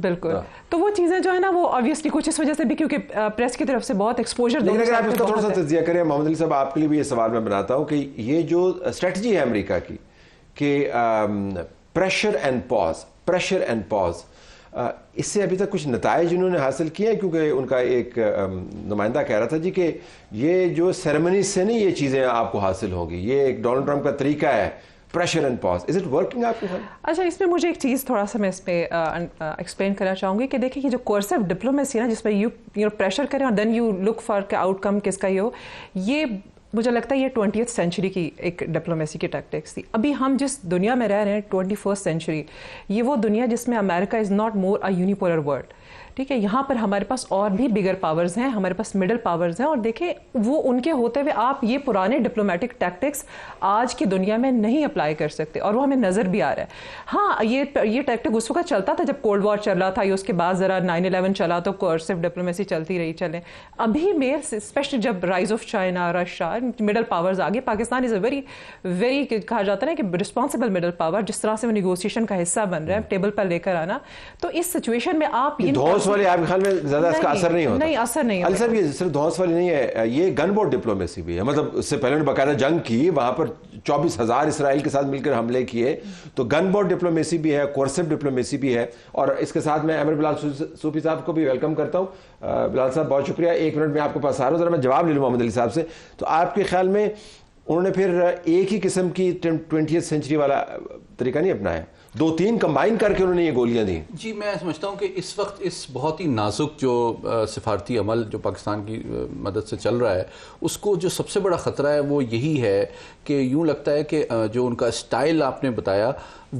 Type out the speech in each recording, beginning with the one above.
بالکل. تو وہ چیزیں جو ہے نا وہ آبویسلی کچھ اس وجہ سے بھی کیونکہ پریس کی طرف سے بہت ایکسپوجر. لیکن اگر آپ اس کا تھوڑا سا تجزیہ کریں محمد علی صاحب, آپ کے لیے بھی یہ سوال میں بناتا ہوں کہ یہ جو اسٹریٹجی ہے امریکہ کی کہ پریشر اینڈ پاز, اس سے ابھی تک کچھ نتائج انہوں نے حاصل کیے ہیں؟ کیونکہ ان کا ایک نمائندہ کہہ رہا تھا جی کہ یہ جو سیریمنی سے نہیں یہ چیزیں آپ کو حاصل ہوں گی, یہ ایک ڈونلڈ ٹرمپ کا طریقہ ہے pressure and pause. Is it working آپ کے خیال؟ اچھا, اس میں مجھے ایک چیز تھوڑا سا میں اس پہ ایکسپلین کرنا چاہوں گی کہ دیکھیں یہ جو کورسو ڈپلومیسی ہے نا, جس میں یو پریشر کریں اور دین یو لک فار کہ آؤٹ کم کس کا یہ ہو, یہ مجھے لگتا ہے یہ 20th سینچری کی ایک ڈپلومیسی کی ٹیکٹکس تھی. ابھی ہم جس دنیا میں رہ رہے ہیں 21st سینچری, یہ وہ دنیا جس میں America is not more a unipolar world. ٹھیک ہے, یہاں پر ہمارے پاس اور بھی بگر پاورز ہیں, ہمارے پاس مڈل پاورز ہیں, اور دیکھیں وہ ان کے ہوتے ہوئے آپ یہ پرانے ڈپلومیٹک ٹیکٹکس آج کی دنیا میں نہیں اپلائی کر سکتے, اور وہ ہمیں نظر بھی آ رہا ہے. ہاں, یہ ٹیکٹک اس وقت چلتا تھا جب کولڈ وار چل رہا تھا, یا اس کے بعد ذرا 9/11 چلا تو کورسو ڈپلومیسی چلتی رہی. چلیں ابھی میں اسپیشلی جب rise of China, Russia, middle powers آگے, پاکستان از اے ویری کہا جاتا ہے نا کہ رسپانسبل مڈل پاور, جس طرح سے وہ نیگوسیشن کا حصہ بن رہے ہیں, ٹیبل پر لے کر آنا. تو اس سچویشن میں آپ والے آپ کے خیال میں زیادہ اس کا اثر نہیں ہوتا؟ نہیں, اثر نہیں ہوتا. صاحب یہ صرف دھونس والی نہیں ہے, یہ گن بورڈ ڈپلومیسی بھی ہے. مطلب اس سے پہلے انہوں نے باقاعدہ جنگ کی, وہاں پر 24,000 اسرائیل کے ساتھ مل کر حملے کیے. تو گن بورڈ ڈپلومیسی بھی ہے, کورسو ڈپلومیسی بھی ہے. اور اس کے ساتھ میں امر بلال صوفی صاحب کو بھی ویلکم کرتا ہوں. بلال صاحب بہت شکریہ. 1 منٹ میں آپ کے پاس آ رہا ہوں, ذرا میں جواب لے لوں محمد علی صاحب سے. تو آپ کے خیال میں انہوں نے پھر ایک ہی قسم کی 20th سینچری والا طریقہ نہیں اپنایا, 2-3 کمبائن کر کے انہوں نے یہ گولیاں دیں؟ جی, میں سمجھتا ہوں کہ اس وقت اس بہت ہی نازک جو سفارتی عمل جو پاکستان کی مدد سے چل رہا ہے, اس کو جو سب سے بڑا خطرہ ہے وہ یہی ہے کہ یوں لگتا ہے کہ جو ان کا اسٹائل آپ نے بتایا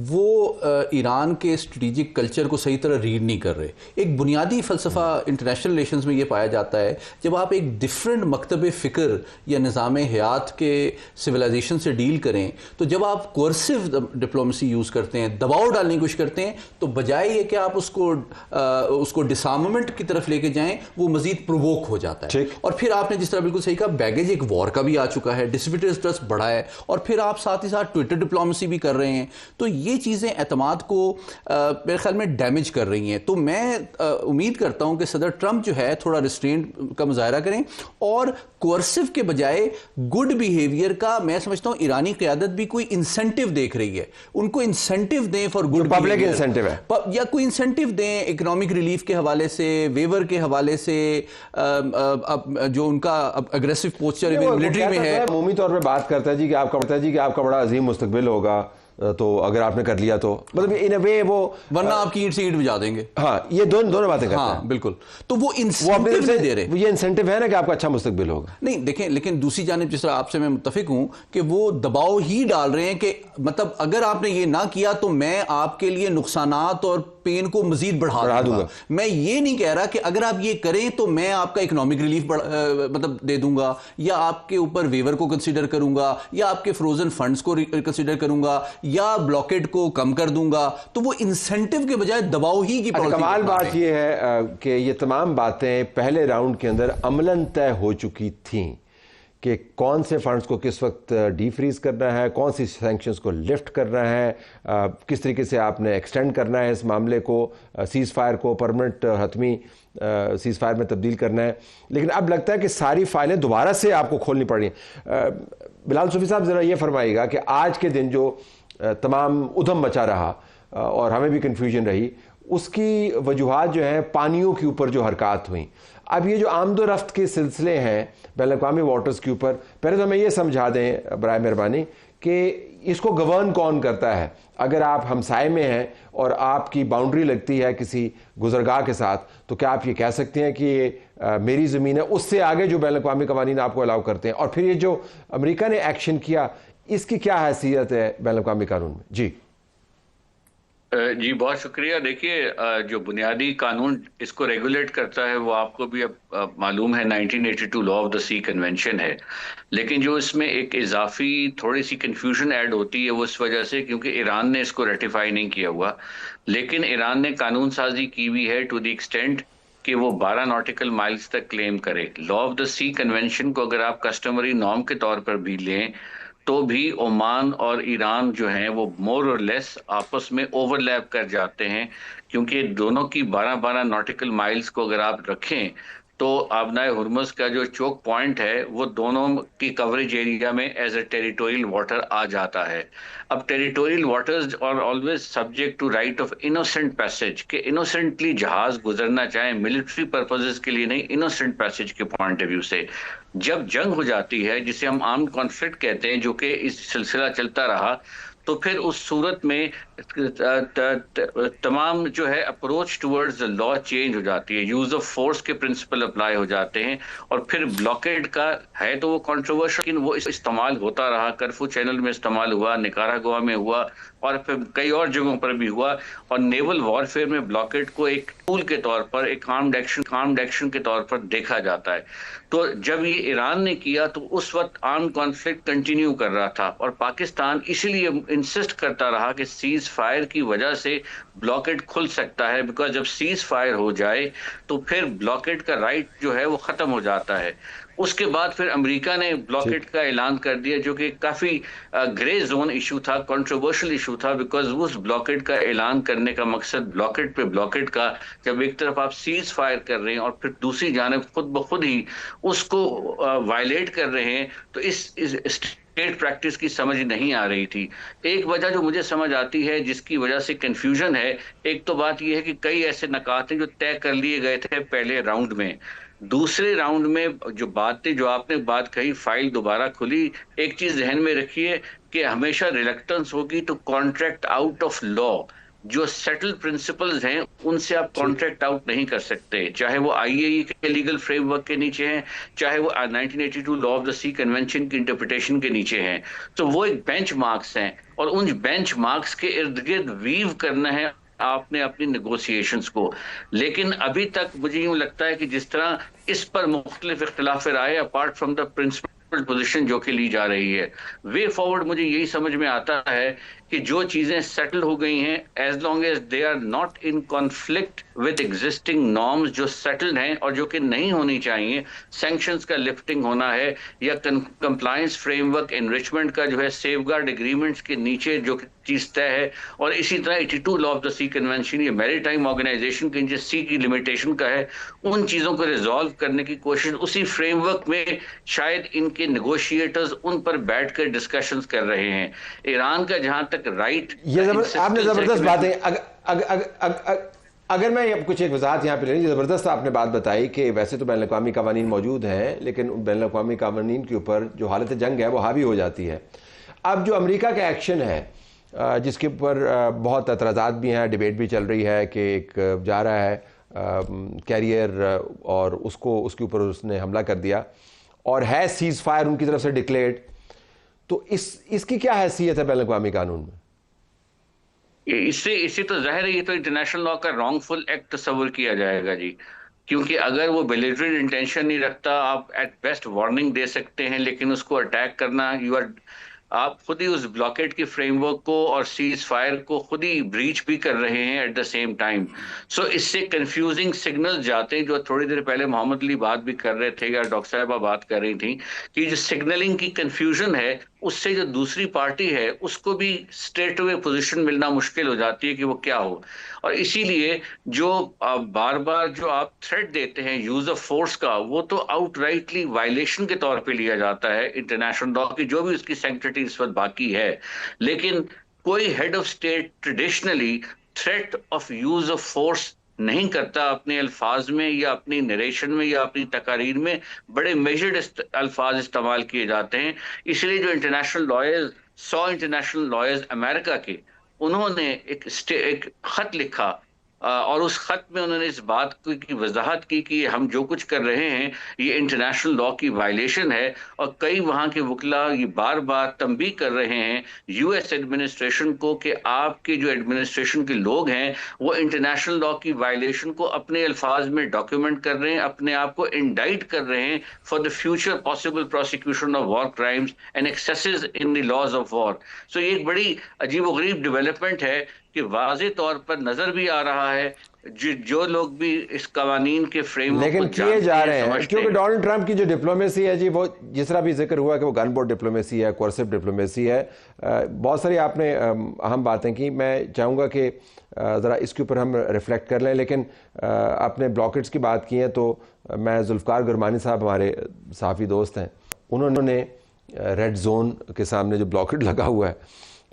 وہ ایران کے اسٹریٹجک کلچر کو صحیح طرح ریڈ نہیں کر رہے. ایک بنیادی فلسفہ انٹرنیشنل ریلیشنز میں یہ پایا جاتا ہے, جب آپ ایک ڈفرینٹ مکتب فکر یا نظام حیات کے سویلائزیشن سے ڈیل کریں, تو جب آپ کورسو ڈپلومیسی یوز کرتے ہیں, دباؤ ڈالنے کی کوشش کرتے ہیں, تو بجائے یہ کہ آپ اس کو ڈسارممنٹ کی طرف لے کے جائیں, وہ مزید پرووک ہو جاتا ہے. اور پھر آپ نے جس طرح بالکل صحیح کہا, بیگیج ایک وار کا بھی آ چکا ہے, ڈسٹریبیوٹرز ٹرسٹ بڑھا ہے, اور پھر آپ ساتھ ہی ساتھ ٹویٹر ڈپلومیسی بھی کر رہے ہیں. تو یہ چیزیں اعتماد کو میرے خیال میں ڈیمیج کر رہی ہیں. تو میں امید کرتا ہوں کہ صدر ٹرمپ جو ہے تھوڑا ریسٹرینٹ کا مظاہرہ کریں, اور کورسو کے بجائے گڈ بیہیویئر کا میں سمجھتا ہوں ایرانی قیادت بھی کوئی انسینٹیو دیکھ رہی ہے. ان کو انسینٹیو دیں فار گڈ پبلک انسینٹیو ہے, یا کوئی انسینٹیو دیں اکنامک ریلیف کے حوالے سے, ویور کے حوالے سے, جو ان کا اگریسو پوسچر ملٹری میں ہے. عمومی طور پہ بات کرتا ہے جی کہ آپ کا بڑا عظیم مستقبل ہوگا, تو اگر آپ نے کر لیا تو مطلب ان اے وے وہ, ورنہ آپ کی اینٹ سے اینٹ بجا دیں گے. ہاں, یہ دونوں باتیں کرتے ہیں. ہاں بالکل. تو وہ انسینٹیو نہیں دے رہے. یہ انسینٹیو ہے نا کہ آپ کا اچھا مستقبل ہوگا. نہیں دیکھیں, لیکن دوسری جانب جس طرح آپ سے میں متفق ہوں کہ وہ دباؤ ہی ڈال رہے ہیں کہ مطلب اگر آپ نے یہ نہ کیا تو میں آپ کے لیے نقصانات اور پین کو مزید بڑھا دوں گا. میں یہ نہیں کہہ رہا کہ اگر آپ یہ کریں تو میں آپ کا اکنامک ریلیف مطلب دے دوں گا, یا آپ کے اوپر ویور کو کنسیڈر کروں گا, یا آپ کے فروزن فنڈز کو کنسیڈر کروں گا, یا بلاکیٹ کو کم کر دوں گا. تو وہ انسینٹیو کے بجائے دباؤ ہی کی پالیسی. کمال بات یہ ہے کہ یہ تمام باتیں پہلے راؤنڈ کے اندر عملاً طے ہو چکی تھیں کہ کون سے فنڈز کو کس وقت ڈی فریز کرنا ہے, کون سی سینکشنز کو لفٹ کرنا ہے, کس طریقے سے آپ نے ایکسٹینڈ کرنا ہے اس معاملے کو, سیز فائر کو پرمنٹ حتمی سیز فائر میں تبدیل کرنا ہے. لیکن اب لگتا ہے کہ ساری فائلیں دوبارہ سے آپ کو کھولنی پڑ رہی ہیں. بلال صوفی صاحب ذرا یہ فرمائیے گا کہ آج کے دن جو تمام ادھم مچا رہا اور ہمیں بھی کنفیوژن رہی, اس کی وجوہات جو ہیں پانیوں کے اوپر جو حرکات ہوئیں. اب یہ جو آمد و رفت کے سلسلے ہیں بین الاقوامی واٹرز کے اوپر, پہلے تو ہمیں یہ سمجھا دیں برائے مہربانی کہ اس کو گورن کون کرتا ہے. اگر آپ ہمسائے میں ہیں اور آپ کی باؤنڈری لگتی ہے کسی گزرگاہ کے ساتھ, تو کیا آپ یہ کہہ سکتے ہیں کہ یہ میری زمین ہے؟ اس سے آگے جو بین الاقوامی قوانین آپ کو الاؤ کرتے ہیں. اور پھر یہ جو امریکہ نے ایکشن کیا, اس کی کیا حیثیت ہے بین الاقوامی قانون میں؟ جی بہت شکریہ. دیکھیے, جو بنیادی قانون اس کو ریگولیٹ کرتا ہے وہ آپ کو بھی اب معلوم ہے 1982 law of the sea convention ہے. لیکن جو اس میں ایک اضافی تھوڑی سی کنفیوژن ایڈ ہوتی ہے وہ اس وجہ سے کیونکہ ایران نے اس کو ریٹیفائی نہیں کیا ہوا, لیکن ایران نے قانون سازی کی ہوئی ہے ٹو دی ایکسٹینٹ کہ وہ 12 ناٹیکل مائلز تک کلیم کرے. Law of the sea convention کو اگر آپ کسٹمری نارم کے طور پر بھی لیں تو بھی عمان اور ایران جو ہیں وہ مور اور لیس آپس میں اوور لیپ کر جاتے ہیں، کیونکہ دونوں کی 12 ناٹیکل مائلز کو اگر آپ رکھیں تو آبنائے ہرمز کا جو چوک پوائنٹ ہے وہ دونوں کی کوریج ایریا میں ایز اے ٹیریٹوریل واٹر آ جاتا ہے۔ اب territorial waters are always subject to right of innocent passage, کہ انوسینٹلی جہاز گزرنا چاہیں، ملٹری پرپزز کے لیے نہیں، انوسینٹ پیسج کے پوائنٹ آف ویو سے۔ جب جنگ ہو جاتی ہے جسے ہم آرمڈ کانفلکٹ کہتے ہیں، جو کہ اس سلسلہ چلتا رہا، تو پھر اس صورت میں تمام جو ہے اپروچ ٹورڈز لا چینج ہو جاتی ہے، یوز آف فورس کے پرنسپل اپلائی ہو جاتے ہیں، اور پھر بلاکیڈ کا ہے تو وہ کنٹروورشل، لیکن وہ استعمال ہوتا رہا، کرفو چینل میں استعمال ہوا، نکاراگوا میں ہوا، اور پھر کئی اور جگہوں پر بھی ہوا، اور نیول وارفیئر میں بلاکیڈ کو ایک ٹول کے طور پر، ایک آرمڈ ایکشن کے طور پر دیکھا جاتا ہے۔ تو جب یہ ایران نے کیا تو اس وقت آرم کانفلکٹ کنٹینیو کر رہا تھا، اور پاکستان اسی لیے انسسٹ کرتا رہا کہ سیز فائر کی وجہ سے بلاکیڈ کھل سکتا ہے، بیکاز جب سیز فائر ہو جائے تو پھر بلاکیڈ کا رائٹ جو ہے وہ ختم ہو جاتا ہے۔ اس کے بعد پھر امریکہ نے بلاکیڈ کا اعلان کر دیا، جو کہ کافی گرے زون ایشو تھا، کنٹروورشل ایشو تھا، بیکاز اس بلاکیڈ کا اعلان کرنے کا مقصد بلاکیڈ پہ بلاکیڈ کا، جب ایک طرف آپ سیز فائر کر رہے ہیں اور پھر دوسری جانب خود بخود ہی اس کو وائلیٹ کر رہے ہیں، تو اس اسٹیٹ پریکٹس کی سمجھ نہیں آ رہی تھی۔ ایک وجہ جو مجھے سمجھ آتی ہے جس کی وجہ سے کنفیوژن ہے، ایک تو بات یہ ہے کہ کئی ایسے نکات ہیں جو طے کر لیے گئے تھے پہلے راؤنڈ میں، دوسرے راؤنڈ میں جو آپ نے بات کہی، فائل دوبارہ کھلی، ایک چیز ذہن میں رکھیے کہ ہمیشہ ریلیکٹنس ہوگی to contract out of law. جو سیٹل پرنسپلز ہیں ان سے آپ کانٹریکٹ آؤٹ نہیں کر سکتے، چاہے وہ آئی اے ای کے لیگل فریم ورک کے نیچے ہیں، چاہے وہ 1982 law of the sea convention کی انٹرپریٹیشن کے نیچے ہیں۔ تو وہ ایک بینچ مارکس ہیں، اور ان بینچ مارکس کے ارد گرد ویو کرنا ہے آپ نے اپنی نیگوسیشنز کو۔ لیکن ابھی تک مجھے یوں لگتا ہے کہ جس طرح اس پر مختلف اختلاف رائے apart from the principal position جو کہ لی جا رہی ہے، وے فارورڈ مجھے یہی سمجھ میں آتا ہے کہ جو چیزیں سیٹل ہو گئی ہیں، as long as they are not in conflict with existing norms جو سیٹلڈ ہیں اور جو کہ نہیں ہونی چاہیے، سینکشنز کا لفٹنگ ہونا ہے، یا کمپلائنس فریم ورک انریچمنٹ کا جو ہے سیف گارڈ اگریمنٹس کے نیچے جو چیز طے ہے، اور اسی طرح 82 law of the sea convention یا میری ٹائم آرگنائزیشن کے نیچے سی کی لمیٹیشن کا ہے، ان چیزوں کو ریزالو کرنے کی کوشش اسی فریم ورک میں شاید ان کے نیگوشیٹرز ان پر بیٹھ کر ڈسکشنز کر رہے ہیں۔ ایران کا جہاں تک رائٹ، یہ آپ نے زبردست باتیں، اگر میں کچھ ایک وضاحت یہاں پہ لیں، زبردست آپ نے بات بتائی کہ ویسے تو بین الاقوامی قوانین موجود ہیں، لیکن بین الاقوامی قوانین کے اوپر جو حالت جنگ ہے وہ حاوی ہو جاتی ہے۔ اب جو امریکہ کا ایکشن ہے جس کے اوپر بہت اعتراضات بھی ہیں، ڈیبیٹ بھی چل رہی ہے کہ ایک جا رہا ہے کیریئر اور اس کے اوپر اس نے حملہ کر دیا، اور ہے سیز فائر ان کی طرف سے ڈکلیئرڈ، تو اس کی کیا حیثیت ہے بین الاقوامی قانون میں؟ اس سے تو ظاہر ہے یہ تو انٹرنیشنل لا کا رانگ فل ایکٹ تصور کیا جائے گا جی، کیونکہ اگر وہ بیلیٹرڈ انٹینشن نہیں رکھتا، آپ ایٹ بیسٹ وارننگ دے سکتے ہیں، لیکن اس کو اٹیک کرنا، آپ خود ہی اس بلاکیڈ کی فریم ورک کو اور سیز فائر کو خود ہی بریچ بھی کر رہے ہیں ایٹ دا سیم ٹائم۔ سو اس سے کنفیوزنگ سگنل جاتے ہیں، جو تھوڑی دیر پہلے محمد علی بات بھی کر رہے تھے یا ڈاکٹر صاحبہ بات کر رہی تھیں، کہ جو سگنلنگ کی کنفیوژن ہے اس سے جو دوسری پارٹی ہے اس کو بھی اسٹریٹ اوے پوزیشن ملنا مشکل ہو جاتی ہے کہ وہ کیا ہو، اور اسی لیے جو بار بار جو آپ تھریٹ دیتے ہیں یوز آف فورس کا، وہ تو آؤٹ رائٹلی وائلیشن کے طور پہ لیا جاتا ہے انٹرنیشنل لا کی، جو بھی اس کی سینکٹریٹی اس وقت باقی ہے۔ لیکن کوئی head of state traditionally threat of use of force نہیں کرتا اپنے الفاظ میں یا اپنی نریشن میں یا اپنی تقاریر میں، بڑے میجرڈ الفاظ استعمال کیے جاتے ہیں۔ اس لیے جو انٹرنیشنل لائرز، 100 انٹرنیشنل لائرز امریکہ کے، انہوں نے ایک خط لکھا، اور اس خط میں انہوں نے اس بات کی وضاحت کی کہ ہم جو کچھ کر رہے ہیں یہ انٹرنیشنل لا کی وائلیشن ہے، اور کئی وہاں کے وکلا یہ بار بار تنبیہ کر رہے ہیں یو ایس ایڈمنسٹریشن کو کہ آپ کے جو ایڈمنسٹریشن کے لوگ ہیں وہ انٹرنیشنل لا کی وائلیشن کو اپنے الفاظ میں ڈاکیومنٹ کر رہے ہیں، اپنے آپ کو انڈائٹ کر رہے ہیں for the future possible prosecution of war crimes and excesses in the laws of war. So یہ ایک بڑی عجیب و غریب ڈیولپمنٹ ہے کہ واضح طور پر نظر بھی آ رہا ہے جو لوگ بھی اس قوانین کے فریم ورک کو لیکن کیے جا رہے ہیں سمجھتے کیونکہ ڈونلڈ ٹرمپ کی جو ڈپلومیسی ہے جی، وہ جس طرح بھی ذکر ہوا کہ وہ گن بورڈ ڈپلومیسی ہے، کورسو ڈپلومیسی ہے، بہت ساری آپ نے اہم باتیں کی. میں چاہوں گا کہ ذرا اس کے اوپر ہم ریفلیکٹ کر لیں، لیکن اپنے بلاکٹس کی بات کی ہے تو میں ذوالفقار گرمانی صاحب ہمارے صحافی دوست ہیں، انہوں نے ریڈ زون کے سامنے جو بلاکٹ لگا ہوا ہے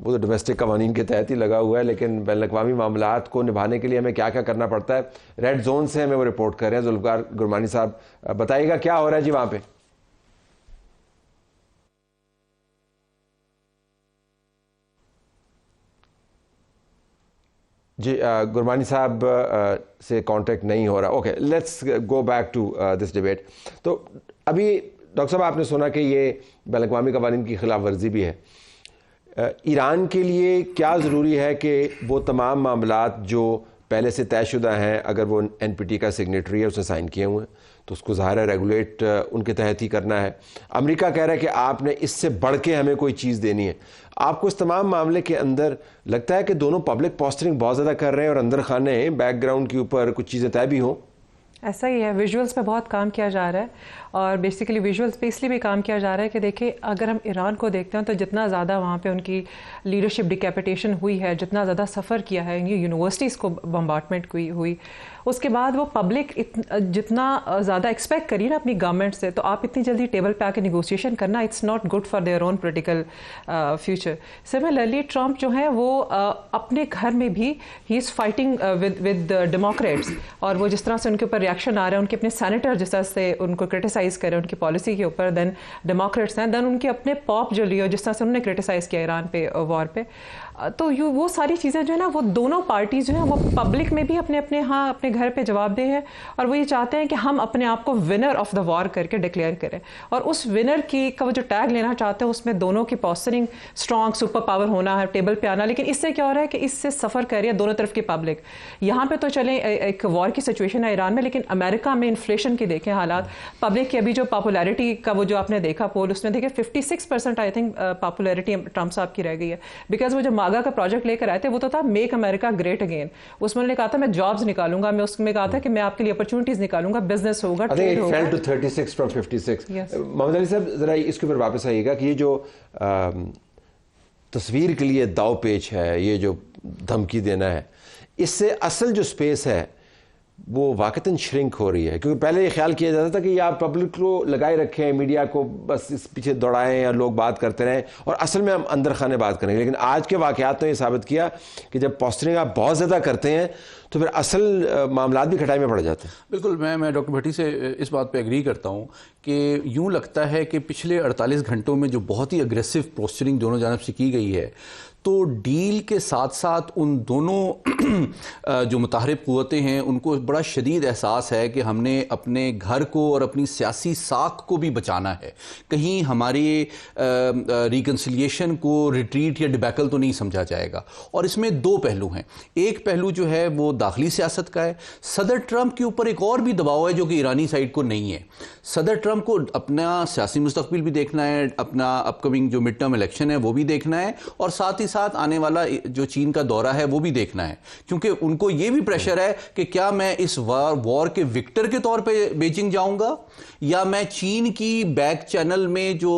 وہ تو ڈومیسٹک قوانین کے تحت ہی لگا ہوا ہے، لیکن بین الاقوامی معاملات کو نبھانے کے لیے ہمیں کیا کیا کرنا پڑتا ہے، ریڈ زون سے ہمیں وہ رپورٹ کر رہے ہیں. ذوالفقار گرمانی صاحب بتائیے گا کیا ہو رہا ہے جی وہاں پہ؟ جی گرمانی صاحب سے کانٹیکٹ نہیں ہو رہا. Okay, let's go back to this debate. تو ابھی ڈاکٹر صاحب آپ نے سنا کہ یہ بین الاقوامی قوانین کی خلاف ورزی بھی ہے. ایران کے لیے کیا ضروری ہے کہ وہ تمام معاملات جو پہلے سے طے شدہ ہیں، اگر وہ NPT کا سگنیٹری ہے، اس نے سائن کیے ہوئے ہیں تو اس کو ظاہر ہے ریگولیٹ ان کے تحت ہی کرنا ہے. امریکہ کہہ رہا ہے کہ آپ نے اس سے بڑھ کے ہمیں کوئی چیز دینی ہے. آپ کو اس تمام معاملے کے اندر لگتا ہے کہ دونوں پبلک پوسٹرنگ بہت زیادہ کر رہے ہیں اور اندر خانے بیک گراؤنڈ کے اوپر کچھ چیزیں طے بھی ہوں؟ ایسا ہی ہے، ویژولز پہ بہت کام کیا جا رہا ہے، اور بیسیکلی ویژولز پہ اس لیے بھی کام کیا جا رہا ہے کہ دیکھیں اگر ہم ایران کو دیکھتے ہیں تو جتنا زیادہ وہاں پہ ان کی لیڈرشپ ڈیکیپیٹیشن ہوئی ہے، جتنا زیادہ سفر کیا ہے، یونیورسٹیز کو بمبارٹمنٹ ہوئی، اس کے بعد وہ پبلک جتنا زیادہ ایکسپیکٹ کری نا اپنی گورنمنٹ سے، تو آپ اتنی جلدی ٹیبل پہ آ کے نیگوسیشن کرنا it's not good for their own political future. Similarly Trump جو ہیں وہ اپنے گھر میں بھی ہی از فائٹنگ ود ڈیموکریٹس، اور وہ جس طرح سے ان کے اوپر ریئیکشن آ رہا ہے، ان کے اپنے سینیٹر جس طرح سے ان کو کرٹیسائز کرے ان کی پالیسی کے اوپر، دین ڈیموکریٹس ہیں، دین ان کے اپنے پاپ جو لیو جس طرح سے انہوں نے کرٹیسائز کیا ایران پہ وار پہ. تو وہ ساری چیزیں جو ہے نا، وہ دونوں پارٹیز جو ہیں وہ پبلک میں بھی اپنے اپنے گھر پہ جواب دہ ہے، اور وہ یہ چاہتے ہیں کہ ہم اپنے آپ کو ونر آف دا وار کر کے ڈکلیئر کریں، اور اس ونر کا وہ جو ٹیگ لینا چاہتے ہیں اس میں دونوں کی پوسچرنگ اسٹرانگ سپر پاور ہونا ہے، ٹیبل پہ آنا. لیکن اس سے کیا ہو رہا ہے کہ اس سے سفر کر رہی ہے دونوں طرف کی پبلک. یہاں پہ تو چلیں ایک وار کی سچویشن ہے ایران میں، لیکن امریکہ میں انفلیشن کی دیکھیں حالات، پبلک کی ابھی جو پاپولیرٹی کا وہ جو آپ نے دیکھا پول، اس میں دیکھیں 56% آئی تھنک پاپولیرٹی ٹرمپ صاحب کی رہ گئی ہے، بیکاز وہ جو ماگا کا پروجیکٹ لے کر آئے تھے وہ تو تھا میک امریکہ گریٹ اگین. اس میں انہوں نے کہا تھا میں جابز نکالوں گا، میں اس میں کہا تھا کہ میں آپ کے لیے اپرچونٹیز نکالوں گا، بزنس ہوگا، ٹریڈ ہوگا. 36 from 56. محمد علی صاحب ذرا اس کے اوپر واپس آئیے گا کہ یہ جو تصویر کے لیے داؤ پیچ ہے، یہ جو دھمکی دینا ہے، اس سے اصل جو سپیس ہے وہ واقعتاً شرنک ہو رہی ہے. کیونکہ پہلے یہ خیال کیا جاتا تھا کہ آپ پبلک کو لگائے رکھیں، میڈیا کو بس اس پیچھے دوڑائیں یا لوگ بات کرتے رہیں، اور اصل میں ہم اندر خانے بات کریں. لیکن آج کے واقعات نے یہ ثابت کیا کہ جب پوسٹرنگ آپ بہت زیادہ کرتے ہیں تو پھر اصل معاملات بھی کھٹائی میں پڑ جاتے ہیں. بالکل، میں ڈاکٹر بھٹی سے اس بات پہ ایگری کرتا ہوں کہ یوں لگتا ہے کہ پچھلے 48 گھنٹوں میں جو بہت ہی اگریسو پوسچرنگ دونوں جانب سے کی گئی ہے، تو ڈیل کے ساتھ ساتھ ان دونوں جو متحارب قوتیں ہیں ان کو بڑا شدید احساس ہے کہ ہم نے اپنے گھر کو اور اپنی سیاسی ساکھ کو بھی بچانا ہے، کہیں ہماری ریکنسیلیشن کو ریٹریٹ یا ڈبیکل تو نہیں سمجھا جائے گا. اور اس میں دو پہلو ہیں. ایک پہلو جو ہے وہ داخلی سیاست کا ہے. صدر ٹرمپ کے اوپر ایک اور بھی دباؤ ہے جو کہ ایرانی سائڈ کو نہیں ہے. صدر ٹرمپ کو اپنا سیاسی مستقبل بھی دیکھنا ہے، اپنا اپ کمنگ جو مڈ ٹرم الیکشن ہے وہ بھی دیکھنا ہے، اور ساتھ ہی ساتھ آنے والا جو چین کا دورہ ہے وہ بھی دیکھنا ہے، کیونکہ ان کو یہ بھی پریشر ہے کہ کیا میں اس وار کے وکٹر کے طور پہ بیجنگ جاؤں گا، یا میں چین کی بیک چینل میں جو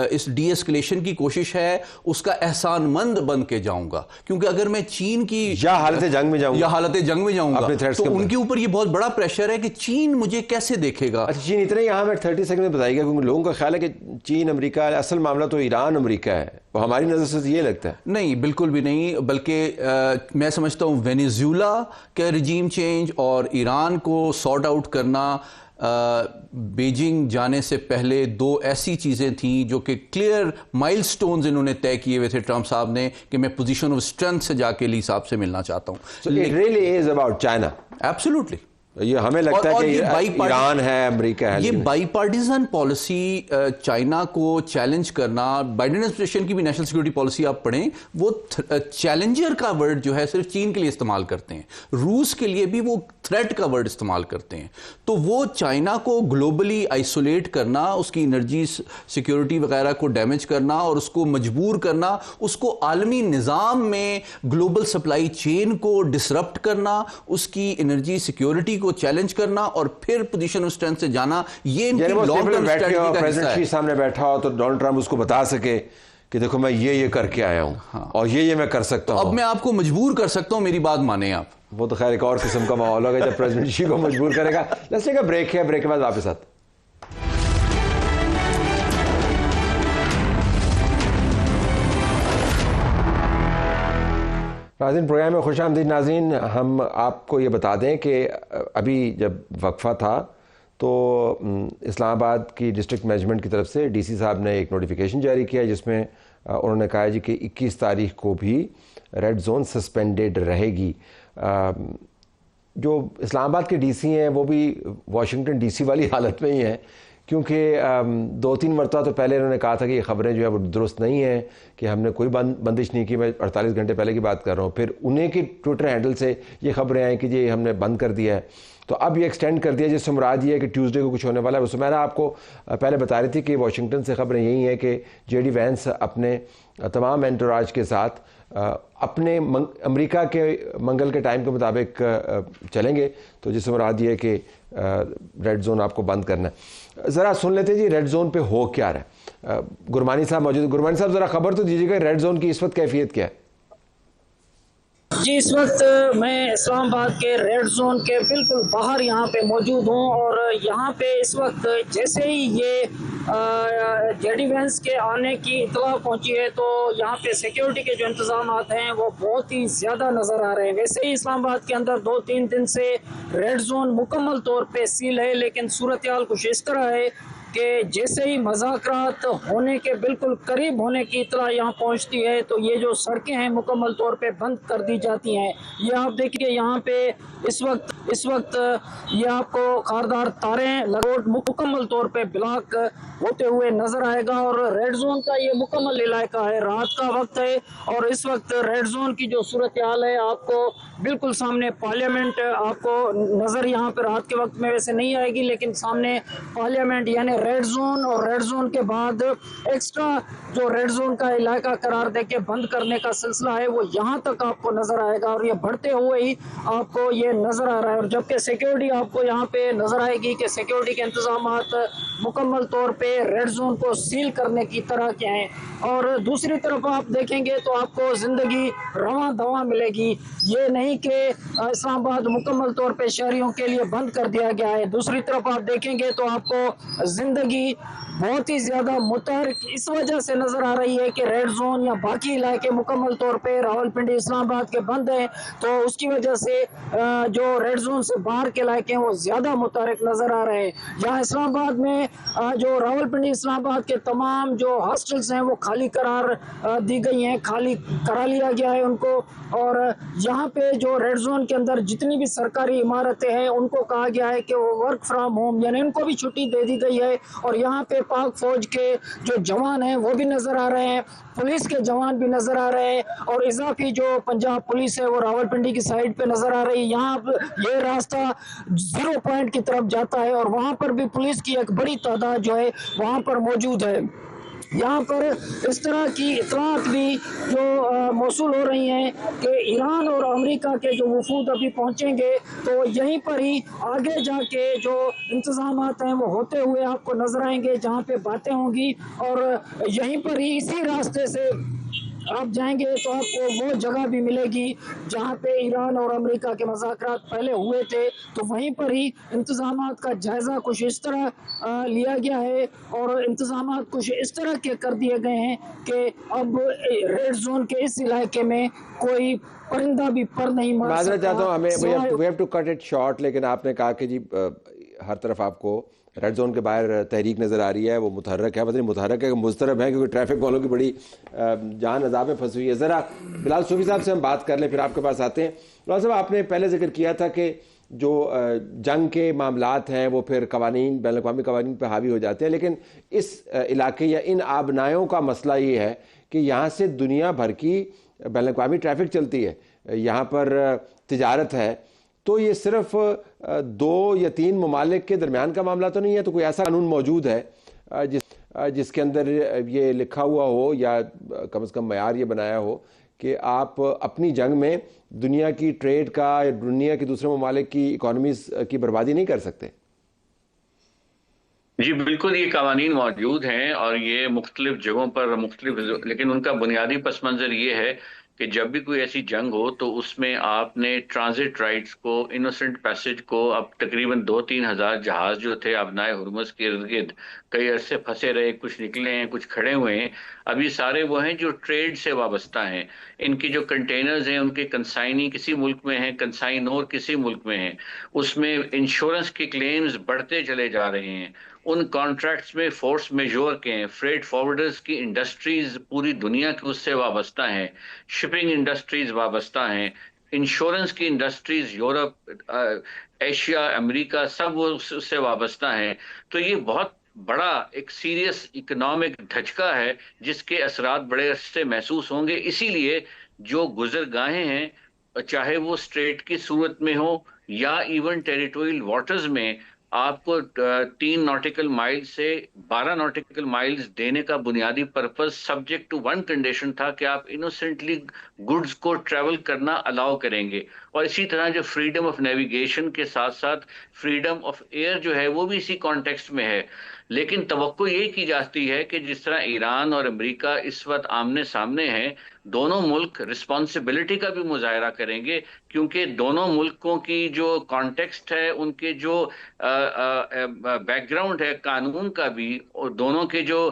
اس ڈی اسکلیشن کی کوشش ہے اس کا احسان مند بن کے جاؤں گا. کیونکہ اگر میں چین کی یا حالت جنگ میں جاؤں گا تو ان کے اوپر یہ بہت بڑا پریشر ہے کہ چین مجھے کیسے دیکھے گا. اچھا، چین اتنے یہاں میں 30 سیکنڈ میں بتائیے گا، کیونکہ لوگوں کا خیال ہے کہ چین امریکہ، اصل معاملہ تو ایران امریکہ ہے، وہ ہماری نظر سے یہ لگتا ہے. نہیں، بالکل بھی نہیں، بلکہ میں سمجھتا ہوں وینیزویلا کا رجیم چینج اور ایران کو سارٹ آؤٹ کرنا بیجنگ جانے سے پہلے دو ایسی چیزیں تھیں جو کہ کلیئر مائل سٹونز انہوں نے طے کیے ہوئے تھے ٹرمپ صاحب نے کہ میں پوزیشن آف اسٹرینتھ سے جا کے لی صاحب سے ملنا چاہتا ہوں. So it really is about China. Absolutely. یہ ہمیں لگتا ہے کہ ایران ہے، امریکہ ہے، یہ بائی پارٹیزن پالیسی چائنا کو چیلنج کرنا، بائیڈن ایڈمنسٹریشن کی بھی نیشنل سیکورٹی پالیسی آپ پڑھیں، وہ چیلنجر کا ورڈ جو ہے صرف چین کے لیے استعمال کرتے ہیں، روس کے لیے بھی وہ تھریٹ کا ورڈ استعمال کرتے ہیں. تو وہ چائنا کو گلوبلی آئسولیٹ کرنا، اس کی انرجی سیکورٹی وغیرہ کو ڈیمیج کرنا اور اس کو مجبور کرنا، اس کو عالمی نظام میں گلوبل سپلائی چین کو ڈسرپٹ کرنا، اس کی انرجی سیکورٹی کو چیلنج کرنا اور پھر پوزیشن آف اسٹرینتھ سے جانا، یہ ان کی لانگ ٹرم اسٹریٹجی کا حصہ ہے. پریزیڈنٹ سامنے بیٹھا ہو تو ڈونلڈ ٹرمپ اس کو بتا سکے کہ دیکھو میں یہ کر کے آیا ہوں اور یہ میں کر سکتا ہوں، اب میں آپ کو مجبور کر سکتا ہوں، میری بات مانیں آپ. وہ تو خیر ایک اور قسم کا ماحول ہوگا جب پریزیڈنٹ شی کو مجبور کرے گا. لیٹس ٹیک اے بریک ہے، بریک کے بعد واپس آتے. ناظرین پروگرام میں خوش آمدید. ناظرین ہم آپ کو یہ بتا دیں کہ ابھی جب وقفہ تھا تو اسلام آباد کی ڈسٹرکٹ مینجمنٹ کی طرف سے ڈی سی صاحب نے ایک نوٹیفیکیشن جاری کیا جس میں انہوں نے کہا جی کہ 21 تاریخ کو بھی ریڈ زون سسپینڈڈ رہے گی. جو اسلام آباد کے ڈی سی ہیں وہ بھی واشنگٹن ڈی سی والی حالت میں ہی ہیں، کیونکہ 2-3 مرتبہ تو پہلے انہوں نے کہا تھا کہ یہ خبریں جو ہے وہ درست نہیں ہیں، کہ ہم نے کوئی بندش نہیں کی. میں 48 گھنٹے پہلے کی بات کر رہا ہوں. پھر انہیں کی ٹویٹر ہینڈل سے یہ خبریں آئیں کہ جی ہم نے بند کر دیا ہے. تو اب یہ ایکسٹینڈ کر دیا، جس سے مراد یہ ہے کہ ٹیوزڈے کو کچھ ہونے والا ہے. سمیرا آپ کو پہلے بتا رہی تھی کہ واشنگٹن سے خبریں یہی ہیں کہ جے ڈی وینس اپنے تمام انٹوراج کے ساتھ اپنے امریکہ کے منگل کے ٹائم کے مطابق چلیں گے. تو جس سے مراد یہ ہے کہ ریڈ زون آپ کو بند کرنا ہے. ذرا سن لیتے جی ریڈ زون پہ ہو کیا رہا ہے. گرمانی صاحب موجود. گرمانی صاحب ذرا خبر تو دیجیے گا ریڈ زون کی اس وقت کیفیت کیا ہے؟ جی اس وقت میں اسلام آباد کے ریڈ زون کے بالکل باہر یہاں پہ موجود ہوں، اور یہاں پہ اس وقت جیسے ہی یہ جے ڈی وینس کے آنے کی اطلاع پہنچی ہے تو یہاں پہ سیکیورٹی کے جو انتظامات ہیں وہ بہت ہی زیادہ نظر آ رہے ہیں. ویسے ہی اسلام آباد کے اندر 2-3 دن سے ریڈ زون مکمل طور پہ سیل ہے، لیکن صورتحال کچھ اس طرح ہے کہ جیسے ہی مذاکرات ہونے کے بالکل قریب ہونے کی اطلاع یہاں پہنچتی ہے تو یہ جو سڑکیں ہیں مکمل طور پہ بند کر دی جاتی ہیں. یہ آپ دیکھیے یہاں پہ اس وقت یہ آپ کو خاردار تاریں روڈ مکمل طور پہ بلاک ہوتے ہوئے نظر آئے گا. اور ریڈ زون کا یہ مکمل علاقہ ہے، رات کا وقت ہے اور اس وقت ریڈ زون کی جو صورتحال ہے آپ کو بالکل سامنے پارلیمنٹ آپ کو نظر یہاں پہ رات کے وقت میں ویسے نہیں آئے گی، لیکن سامنے پارلیمنٹ یعنی ریڈ زون اور ریڈ زون کے بعد ایکسٹرا جو ریڈ زون کا علاقہ قرار دے کے بند کرنے کا سلسلہ ہے وہ یہاں تک آپ کو نظر آئے گا اور یہ بڑھتے ہوئے ہی آپ کو یہ نظر آ رہا ہے. اور جبکہ سیکیورٹی آپ کو یہاں پہ نظر آئے گی کہ سیکیورٹی کے انتظامات مکمل طور پہ ریڈ زون کو سیل کرنے کی طرح کے ہیں. اور دوسری طرف آپ دیکھیں گے تو آپ کو زندگی رواں دواں ملے گی. یہ نہیں کہ اسلام آباد مکمل طور پہ شہریوں کے لیے بند کر دیا گیا ہے. دوسری طرف آپ دیکھیں گے تو آپ کو زندگی بہت ہی زیادہ متحرک اس وجہ سے نظر آ رہی ہے کہ ریڈ زون یا باقی علاقے مکمل طور پہ راولپنڈی اسلام آباد کے بند ہیں، تو اس کی وجہ سے جو ریڈ زون سے باہر کے علاقے ہیں وہ زیادہ متحرک نظر آ رہے ہیں. یہاں اسلام آباد میں جو راولپنڈی اسلام آباد کے تمام جو ہاسٹلز ہیں وہ خالی قرار دی گئی ہیں، خالی کرا لیا گیا ہے ان کو. اور یہاں پہ جو ریڈ زون کے اندر جتنی بھی سرکاری عمارتیں ہیں ان کو کہا گیا ہے کہ وہ ورک فرام ہوم یعنی ان کو بھی چھٹی دے دی گئی ہے. اور یہاں پہ پاک فوج کے جو جوان ہیں وہ بھی نظر آ رہے ہیں، پولیس کے جوان بھی نظر آ رہے ہیں، اور اضافی جو پنجاب پولیس ہے وہ راولپنڈی کی سائڈ پہ نظر آ رہی ہے. یہاں یہ راستہ 0 پوائنٹ کی طرف جاتا ہے اور وہاں پر بھی پولیس کی ایک بڑی تعداد جو ہے وہاں پر موجود ہے. یہاں پر اس طرح کی اطلاعات بھی جو موصول ہو رہی ہیں کہ ایران اور امریکہ کے جو وفود ابھی پہنچیں گے تو یہیں پر ہی آگے جا کے جو انتظامات ہیں وہ ہوتے ہوئے آپ کو نظر آئیں گے، جہاں پہ باتیں ہوں گی اور یہیں پر ہی اسی راستے سے آپ جائیں گے تو آپ کو وہ جگہ بھی ملے گی جہاں پہ ایران اور امریکہ کے مذاکرات پہلے ہوئے تھے. تو وہیں پر ہی انتظامات کا جائزہ کچھ اس طرح لیا گیا ہے اور انتظامات کچھ اس طرح کے کر دیے گئے ہیں کہ اب ریڈ زون کے اس علاقے میں کوئی پرندہ بھی پر نہیں مار سکتا. معذرت چاہتا ہوں، ہمیں we have to cut it short، لیکن آپ نے کہا کہ جی ہر طرف آپ کو ریڈ زون کے باہر تحریک نظر آ رہی ہے، وہ متحرک ہے، پتہ نہیں متحرک ہے کہ مضطرب ہے، کیونکہ ٹریفک والوں کی بڑی جان عذاب میں پھنسی ہوئی ہے. ذرا بلال صوفی صاحب سے ہم بات کر لیں پھر آپ کے پاس آتے ہیں. بلال صاحب آپ نے پہلے ذکر کیا تھا کہ جو جنگ کے معاملات ہیں وہ پھر قوانین بین الاقوامی قوانین پہ حاوی ہو جاتے ہیں، لیکن اس علاقے یا ان آبنائیوں کا مسئلہ یہ ہے کہ یہاں سے دنیا بھر کی بین الاقوامی ٹریفک چلتی ہے، یہاں پر تجارت ہے، تو یہ صرف 2 یا 3 ممالک کے درمیان کا معاملہ تو نہیں ہے. تو کوئی ایسا قانون موجود ہے جس کے اندر یہ لکھا ہوا ہو یا کم از کم معیار یہ بنایا ہو کہ آپ اپنی جنگ میں دنیا کی ٹریڈ کا یا دنیا کے دوسرے ممالک کی اکانومیز کی بربادی نہیں کر سکتے؟ جی بالکل، یہ قوانین موجود ہیں اور یہ مختلف جگہوں پر مختلف، لیکن ان کا بنیادی پس منظر یہ ہے کہ جب بھی کوئی ایسی جنگ ہو تو اس میں آپ نے ٹرانزٹ رائٹس کو، انوسنٹ پیسج کو، اب تقریباً 2-3 ہزار جہاز جو تھے آبنائے ہرمز کے ارد گرد کئی عرصے پھنسے رہے، کچھ نکلے ہیں کچھ کھڑے ہوئے ہیں، اب یہ سارے وہ ہیں جو ٹریڈ سے وابستہ ہیں. ان کی جو کنٹینرز ہیں ان کے کنسائنی کسی ملک میں ہیں، کنسائنور کسی ملک میں ہیں، اس میں انشورنس کے کلیمز بڑھتے چلے جا رہے ہیں. ان کانٹریکٹس میں فورس میجور کے ہیں، فریٹ فارورڈرز کی انڈسٹریز پوری دنیا کی اس سے وابستہ ہیں، شپنگ انڈسٹریز وابستہ ہیں، انشورنس کی انڈسٹریز یورپ، ایشیا، امریکہ سب وہ اس سے وابستہ ہیں. تو یہ بہت بڑا ایک سیریس اکنامک دھچکا ہے جس کے اثرات بڑے عرصے محسوس ہوں گے. اسی لیے جو گزرگاہیں ہیں، چاہے وہ اسٹریٹ کی صورت میں ہو یا ایون ٹیریٹوریل واٹرز میں، آپ کو 3 ناٹیکل مائل سے 12 ناٹیکل مائلز دینے کا بنیادی پرپز سبجیکٹ ٹو 1 کنڈیشن تھا کہ آپ انوسنٹلی گڈز کو ٹریول کرنا الاؤ کریں گے. اور اسی طرح جو فریڈم آف نیویگیشن کے ساتھ ساتھ فریڈم آف ایئر جو ہے وہ بھی اسی کانٹیکسٹ میں ہے. لیکن توقع یہ کی جاتی ہے کہ جس طرح ایران اور امریکہ اس وقت آمنے سامنے ہیں، دونوں ملک رسپانسبلٹی کا بھی مظاہرہ کریں گے، کیونکہ دونوں ملکوں کی جو کانٹیکسٹ ہے، ان کے جو بیک گراؤنڈ ہے قانون کا بھی، اور دونوں کے جو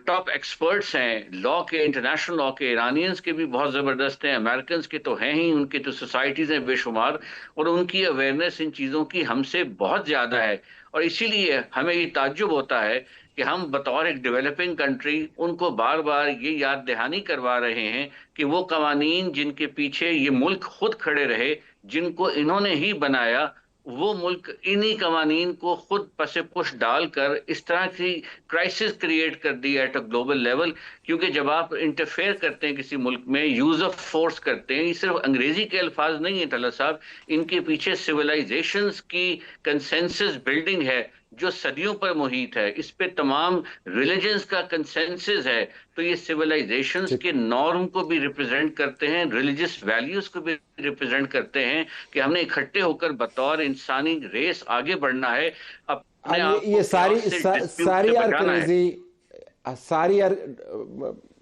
ٹاپ ایکسپرٹس ہیں لا کے، انٹرنیشنل لا کے، ایرانینز کے بھی بہت زبردست ہیں، امریکنز کے تو ہیں ہی، ان کے تو سوسائٹیز ہیں بے شمار، اور ان کی اویئرنیس ان چیزوں کی ہم سے بہت زیادہ ہے. اور اسی لیے ہمیں یہ تعجب ہوتا ہے کہ ہم بطور ایک ڈیولپنگ کنٹری ان کو بار بار یہ یاد دہانی کروا رہے ہیں کہ وہ قوانین جن کے پیچھے یہ ملک خود کھڑے رہے، جن کو انہوں نے ہی بنایا، وہ ملک انہی قوانین کو خود پس پش ڈال کر اس طرح کی کرائسس کریٹ کر دی ایٹ اے گلوبل لیول. کیونکہ جب آپ انٹرفیئر کرتے ہیں کسی ملک میں، یوز آف فورس کرتے ہیں، یہ صرف انگریزی کے الفاظ نہیں ہیں طلعت صاحب، ان کے پیچھے سویلائزیشنز کی کنسنسس بلڈنگ ہے جو صدیوں پر محیط ہے، اس پہ تمام ریلیجنز کا کنسنسس ہے. تو یہ سویلائزیشنز کے نارم کو بھی ریپرزینٹ کرتے ہیں، ریلیجس ویلیوز کو بھی ریپرزینٹ کرتے ہیں کہ ہم نے اکٹھے ہو کر بطور انسانی ریس آگے بڑھنا ہے. اپنے آپ یہ ساری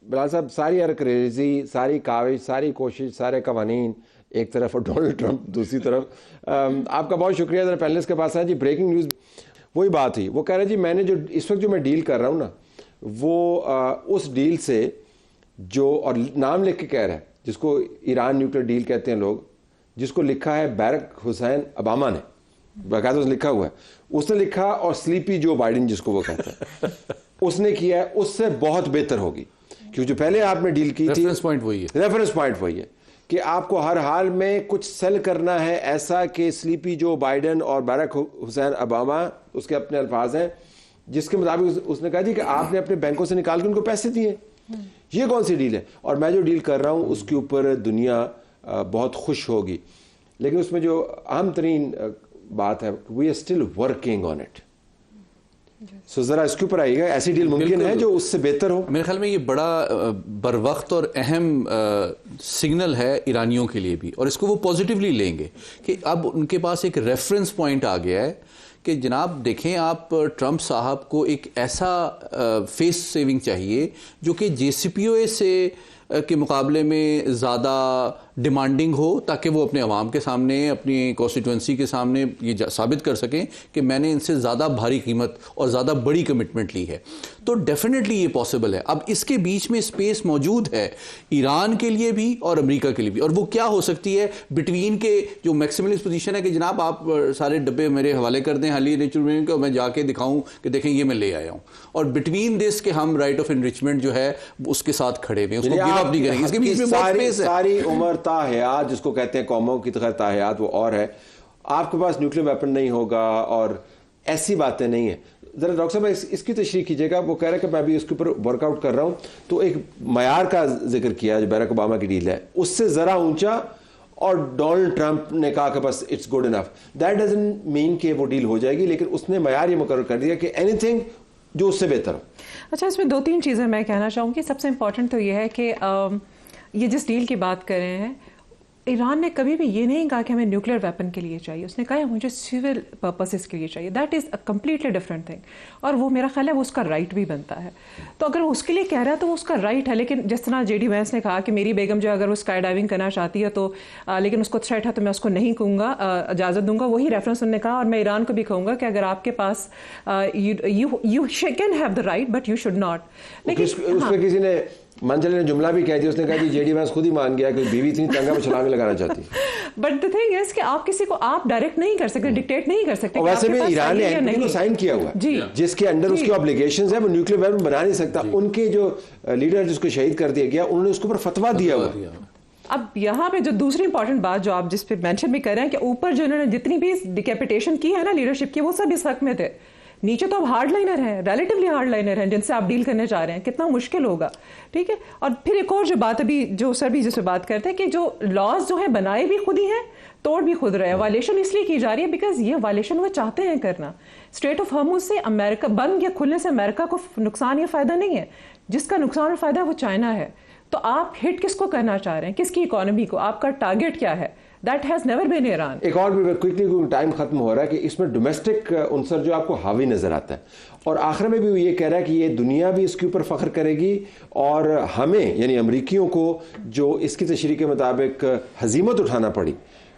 بلال صاحب، ساری ارکریزی، ساری کاوش، ساری کوشش، سارے قوانین ایک طرف اور ڈونلڈ ٹرمپ دوسری طرف. آپ کا بہت شکریہ. ذرا پینلسٹ کے پاس آئیں جی. بریکنگ نیوز وہی بات تھی، وہ کہہ رہے جی میں نے جو اس وقت جو میں ڈیل کر رہا ہوں نا، وہ اس ڈیل سے جو، اور نام لکھ کے کہہ رہا ہے، جس کو ایران نیوکلیر ڈیل کہتے ہیں لوگ، جس کو لکھا ہے بیرک حسین اوباما نے، باقاعدہ لکھا ہوا ہے، اس نے لکھا، اور سلیپی جو بائیڈن جس کو وہ کہتا ہے اس نے کیا ہے، اس سے بہت بہتر ہوگی. کیونکہ جو پہلے آپ نے ڈیل کی تھی، ریفرنس پوائنٹ وہی ہے کہ آپ کو ہر حال میں کچھ سیل کرنا ہے ایسا کہ سلیپی جو بائیڈن اور بیرک حسین اوباما، اس کے اپنے الفاظ ہیں، جس کے مطابق اس نے کہا جی کہ آپ نے اپنے بینکوں سے نکال کے ان کو پیسے دیے. یہ کون سی ڈیل ہے؟ اور میں جو ڈیل کر رہا ہوں اس کے اوپر دنیا بہت خوش ہوگی. لیکن اس میں جو اہم ترین بات ہے، we are still working on it. So ذرا اس کے اوپر آئیے گا، ایسی ڈیل ممکن ہے جو اس سے بہتر ہو. میرے خیال میں یہ بڑا بروقت اور اہم سگنل ہے ایرانیوں کے لیے بھی، اور اس کو وہ پازیٹیولی لیں گے کہ اب ان کے پاس ایک ریفرنس پوائنٹ آ گیا ہے کہ جناب دیکھیں، آپ ٹرمپ صاحب کو ایک ایسا فیس سیونگ چاہیے جو کہ جے سی پی او اے سے کے مقابلے میں زیادہ ڈیمانڈنگ ہو، تاکہ وہ اپنے عوام کے سامنے، اپنی کانسٹیٹوئنسی کے سامنے یہ ثابت کر سکیں کہ میں نے ان سے زیادہ بھاری قیمت اور زیادہ بڑی کمٹمنٹ لی ہے. تو ڈیفینیٹلی یہ پاسبل ہے. اب اس کے بیچ میں اسپیس موجود ہے ایران کے لیے بھی اور امریکہ کے لیے بھی. اور وہ کیا ہو سکتی ہے؟ بٹوین کے جو میکسیملسٹ پوزیشن ہے کہ جناب آپ سارے ڈبے میرے حوالے کر دیں حالیہ انریچمنٹ کو، میں جا کے دکھاؤں کہ دیکھیں یہ میں لے آیا ہوں، اور بٹوین دس کہ ہم رائٹ آف انریچمنٹ جو ہے اس کے ساتھ کھڑے ہوئے ہیں، اس کو گیو اپ نہیں کریں گے. اس کے بیچ میں بہت اسپیس ہے. ساری عمر تاحیات جس کو کہتے ہیں قوموں کی خیر تاحیات وہ اور ہے, آپ کے پاس نیوکلیر ویپن نہیں ہوگا اور ایسی باتیں نہیں ہیں. ذرا ڈاکٹر صاحب اس کی تشریح کیجیے گا. وہ کہہ رہے ہیں کہ میں ابھی اس کے اوپر ورک آؤٹ کر رہا ہوں, تو ایک معیار کا ذکر کیا جو بیرک اوباما کی ڈیل ہے اس سے ذرا اونچا, اور ڈونلڈ ٹرمپ نے کہا کہ بس it's good enough. That doesn't mean کہ وہ ڈیل ہو جائے گی, لیکن اس نے معیار یہ مقرر کر دیا کہ اینی تھنگ جو اس سے بہتر ہو. اچھا, اس میں 2-3 چیزیں میں کہنا چاہوں گی. سب سے امپورٹنٹ تو یہ ہے کہ یہ جس ڈیل کی بات کر رہے ہیں, ایران نے کبھی بھی یہ نہیں کہا کہ ہمیں نیوکلیر ویپن کے لیے چاہیے, اس نے کہا مجھے سول پرپسز کے لیے چاہیے. That is a completely different thing, اور وہ میرا خیال ہے وہ اس کا رائٹ بھی بنتا ہے. تو اگر وہ اس کے لیے کہہ رہا ہے تو وہ اس کا رائٹ ہے. لیکن جس طرح جے ڈی وینس نے کہا کہ میری بیگم جو اگر وہ اسکائی ڈائیونگ کرنا چاہتی ہے تو لیکن اس کو تھریٹ ہے تو میں اس کو نہیں کہوں گا, اجازت دوں گا, وہی ریفرنس انہوں نے کہا. اور میں ایران کو بھی کہوں گا کہ اگر آپ کے پاس you can have the right but you should not. لیکن اس پہ کسی نے منچلے نے جملہ بھی کہہ دیا, اس نے کہا کہ جے ڈی وینس خود ہی مان گیا کہ بیوی اتنی تنگا میں چھلانگیں لگانا چاہتی ہے. بٹ the thing is کہ آپ کسی کو آپ ڈائریکٹ نہیں کر سکتے, ڈکٹیٹ نہیں کر سکتے. ویسے بھی ایران نے این پی ٹی کو سائن کیا ہوا ہے جس کے اندر اس کی اوبلیگیشنز ہیں, وہ نیوکلیر ویپن بنا نہیں سکتا. ان کے جو لیڈر جس کو شہید کر دیا گیا انہوں نے اس کے اوپر فتویٰ دیا ہوا. اب یہاں پہ جو دوسری امپورٹنٹ بات جو آپ جس پہ مینشن بھی کر رہے ہیں کہ اوپر جو انہوں نے جتنی بھی ڈیکیپیٹیشن کی ہے نا لیڈرشپ کی, وہ سب اس حق میں تھے. نیچے تو اب ہارڈ لائنر ہیں, ریلیٹیولی ہارڈ لائنر ہیں جن سے آپ ڈیل کرنے چاہ رہے ہیں. کتنا مشکل ہوگا, ٹھیک ہے. اور پھر ایک اور جو بات ابھی جو سر بھی جس پہ بات کرتے ہیں کہ جو لاز جو ہیں بنائے بھی خود ہی ہیں, توڑ بھی خود رہے ہیں. وائلیشن اس لیے کی جا رہی ہے بیکاز یہ وائلیشن وہ چاہتے ہیں کرنا. اسٹریٹ آف ہارموز سے امریکہ بند یا کھلنے سے امریکہ کو نقصان یا فائدہ نہیں ہے, جس کا نقصان اور فائدہ وہ چائنا ہے. تو آپ ہٹ کس کو کرنا چاہ رہے ہیں, کس کی اکانومی کو, آپ کا ٹارگیٹ کیا ہے؟ That has never been Iran. ایک اور بھی کوئکلی ٹائم ختم ہو رہا ہے کہ اس میں ڈومیسٹک عنصر جو آپ کو حاوی نظر آتا ہے, اور آخر میں بھی وہ یہ کہہ رہا ہے کہ یہ دنیا بھی اس کے اوپر فخر کرے گی, اور ہمیں یعنی امریکیوں کو جو اس کی تشریح کے مطابق ہزیمت اٹھانا پڑی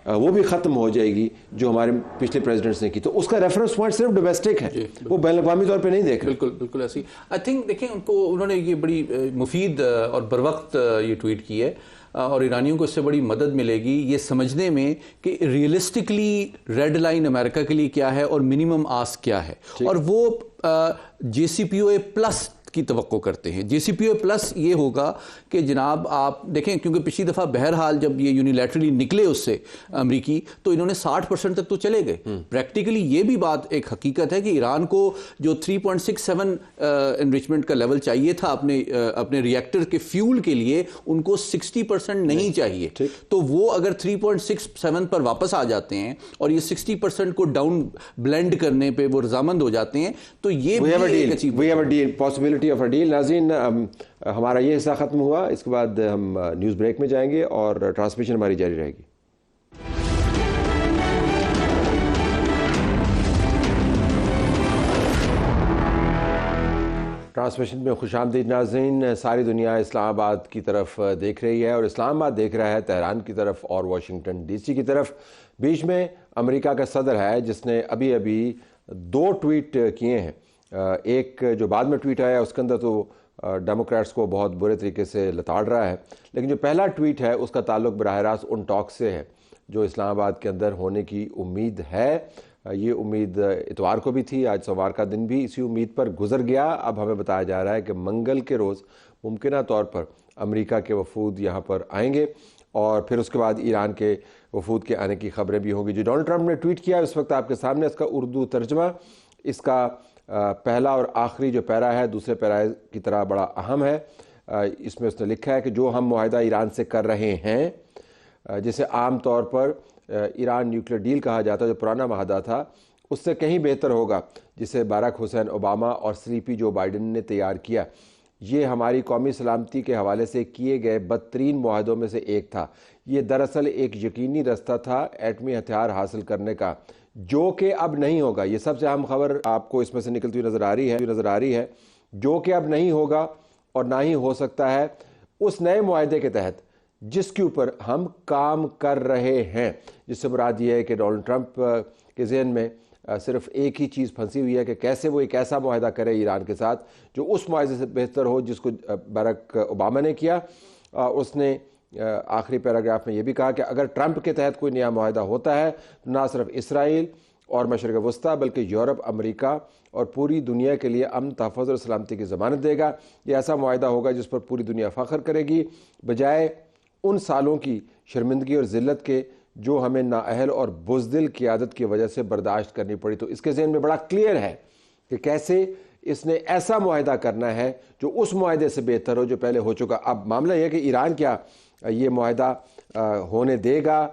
وہ بھی ختم ہو جائے گی جو ہمارے پچھلے پریزیڈنٹس نے کی. تو اس کا ریفرنس پوائنٹ صرف ڈومیسٹک ہے, وہ بین الاقوامی طور پہ نہیں دیکھ رہے. بالکل بالکل ایسی. آئی تھنک دیکھیں انہوں نے یہ بڑی مفید اور بروقت یہ ٹویٹ کی ہے, اور ایرانیوں کو اس سے بڑی مدد ملے گی یہ سمجھنے میں کہ ریئلسٹکلی ریڈ لائن امریکہ کے لیے کیا ہے اور منیمم آسک کیا ہے. اور وہ جے سی پی او اے پلس کی توقع کرتے ہیں. جے سی پی او اے پلس یہ ہوگا کہ جناب آپ دیکھیں, کیونکہ پچھلی دفعہ بہرحال جب یہ یونیلیٹرلی نکلے اس سے امریکی, تو انہوں نے 60% تک تو چلے گئے. پریکٹیکلی یہ بھی بات ایک حقیقت ہے کہ ایران کو جو 3.67 انریچمنٹ کا لیول چاہیے تھا اپنے ری ایکٹر کے فیول کے لیے, ان کو 60% نہیں چاہیے. تو وہ اگر 3.67 پر واپس آ جاتے ہیں اور یہ 60% کو ڈاؤن بلینڈ کرنے پہ وہ رضامند ہو جاتے ہیں, تو یہ آف اے ڈیل. ناظرین, ہمارا یہ حصہ ختم ہوا, اس کے بعد ہم نیوز بریک میں جائیں گے اور ٹرانسمیشن ہماری جاری رہے گی. ٹرانسمیشن میں خوش آمدید ناظرین. ساری دنیا اسلام آباد کی طرف دیکھ رہی ہے, اور اسلام آباد دیکھ رہا ہے تہران کی طرف اور واشنگٹن ڈی سی کی طرف. بیچ میں امریکہ کا صدر ہے جس نے ابھی 2 ٹویٹ کیے ہیں. ایک جو بعد میں ٹویٹ آیا اس کے اندر تو ڈیموکریٹس کو بہت برے طریقے سے لتاڑ رہا ہے, لیکن جو پہلا ٹویٹ ہے اس کا تعلق براہ راست ان ٹاک سے ہے جو اسلام آباد کے اندر ہونے کی امید ہے. یہ امید اتوار کو بھی تھی, آج سوموار کا دن بھی اسی امید پر گزر گیا. اب ہمیں بتایا جا رہا ہے کہ منگل کے روز ممکنہ طور پر امریکہ کے وفود یہاں پر آئیں گے, اور پھر اس کے بعد ایران کے وفود کے آنے کی خبریں بھی ہوں گی. جو ڈونلڈ ٹرمپ نے ٹویٹ کیا اس وقت آپ کے سامنے, اس کا اردو ترجمہ, اس کا پہلا اور آخری جو پیرا ہے دوسرے پیرا کی طرح بڑا اہم ہے. اس میں اس نے لکھا ہے کہ جو ہم معاہدہ ایران سے کر رہے ہیں, جسے عام طور پر ایران نیوکلیر ڈیل کہا جاتا ہے, جو پرانا معاہدہ تھا, اس سے کہیں بہتر ہوگا جسے باراک حسین اوباما اور سلیپی جو بائیڈن نے تیار کیا. یہ ہماری قومی سلامتی کے حوالے سے کیے گئے بدترین معاہدوں میں سے ایک تھا. یہ دراصل ایک یقینی رستہ تھا ایٹمی ہتھیار حاصل کرنے کا, جو کہ اب نہیں ہوگا. یہ سب سے اہم خبر آپ کو اس میں سے نکلتی ہوئی نظر آ رہی ہے, جو کہ اب نہیں ہوگا اور نہ ہی ہو سکتا ہے اس نئے معاہدے کے تحت جس کے اوپر ہم کام کر رہے ہیں. جس سے مراد یہ ہے کہ ڈونلڈ ٹرمپ کے ذہن میں صرف ایک ہی چیز پھنسی ہوئی ہے کہ کیسے وہ ایک ایسا معاہدہ کرے ایران کے ساتھ جو اس معاہدے سے بہتر ہو جس کو باراک اوباما نے کیا. اس نے آخری پیراگراف میں یہ بھی کہا کہ اگر ٹرمپ کے تحت کوئی نیا معاہدہ ہوتا ہے تو نہ صرف اسرائیل اور مشرق وسطیٰ بلکہ یورپ, امریکہ اور پوری دنیا کے لیے امن, تحفظ اور سلامتی کی ضمانت دے گا. یہ ایسا معاہدہ ہوگا جس پر پوری دنیا فخر کرے گی, بجائے ان سالوں کی شرمندگی اور ذلت کے جو ہمیں نااہل اور بزدل قیادت کی وجہ سے برداشت کرنی پڑی. تو اس کے ذہن میں بڑا کلیئر ہے کہ کیسے اس نے ایسا معاہدہ کرنا ہے جو اس معاہدے سے بہتر ہو جو پہلے ہو چکا. اب معاملہ یہ ہے کہ ایران کیا یہ معاہدہ ہونے دے گا،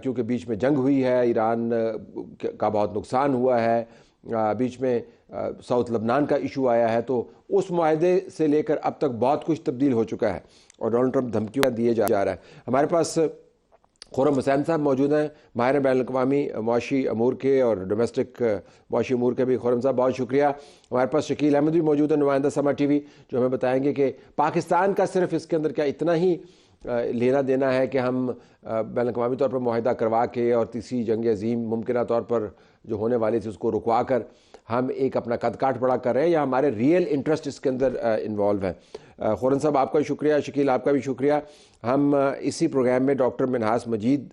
کیونکہ بیچ میں جنگ ہوئی ہے، ایران کا بہت نقصان ہوا ہے، بیچ میں ساؤتھ لبنان کا ایشو آیا ہے. تو اس معاہدے سے لے کر اب تک بہت کچھ تبدیل ہو چکا ہے اور ڈونلڈ ٹرمپ دھمکیوں دیے جا رہا ہے. ہمارے پاس خرم حسین صاحب موجود ہیں، ماہر بین الاقوامی معاشی امور کے اور ڈومیسٹک معاشی امور کے بھی. خرم صاحب بہت شکریہ. ہمارے پاس شکیل احمد بھی موجود ہے، نمائندہ سما ٹی وی، جو ہمیں بتائیں گے کہ پاکستان کا صرف اس کے اندر کیا اتنا ہی لینا دینا ہے کہ ہم بین الاقوامی طور پر معاہدہ کروا کے اور تیسری جنگ عظیم ممکنہ طور پر جو ہونے والی تھی اس کو رکوا کر ہم ایک اپنا قد کاٹ بڑا کر رہے ہیں، یا ہمارے ریئل انٹرسٹ اس کے اندر انوالو ہیں. خورن صاحب آپ کا بھی شکریہ، شکیل آپ کا بھی شکریہ. ہم اسی پروگرام میں ڈاکٹر منہاس مجید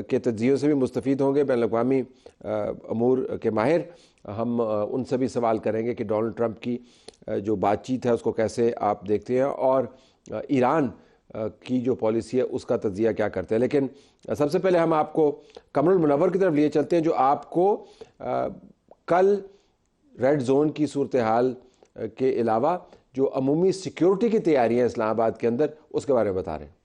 کے تجزیوں سے بھی مستفید ہوں گے، بین الاقوامی امور کے ماہر. ہم ان سے بھی سوال کریں گے کہ ڈونلڈ ٹرمپ کی جو بات چیت ہے اس کو کیسے آپ دیکھتے ہیں، اور ایران کی جو پالیسی ہے اس کا تجزیہ کیا کرتے ہیں. لیکن سب سے پہلے ہم آپ کو قمر المنور کی طرف لیے چلتے ہیں، جو آپ کو کل ریڈ زون کی صورتحال کے علاوہ جو عمومی سیکیورٹی کی تیاریاں اسلام آباد کے اندر اس کے بارے میں بتا رہے ہیں.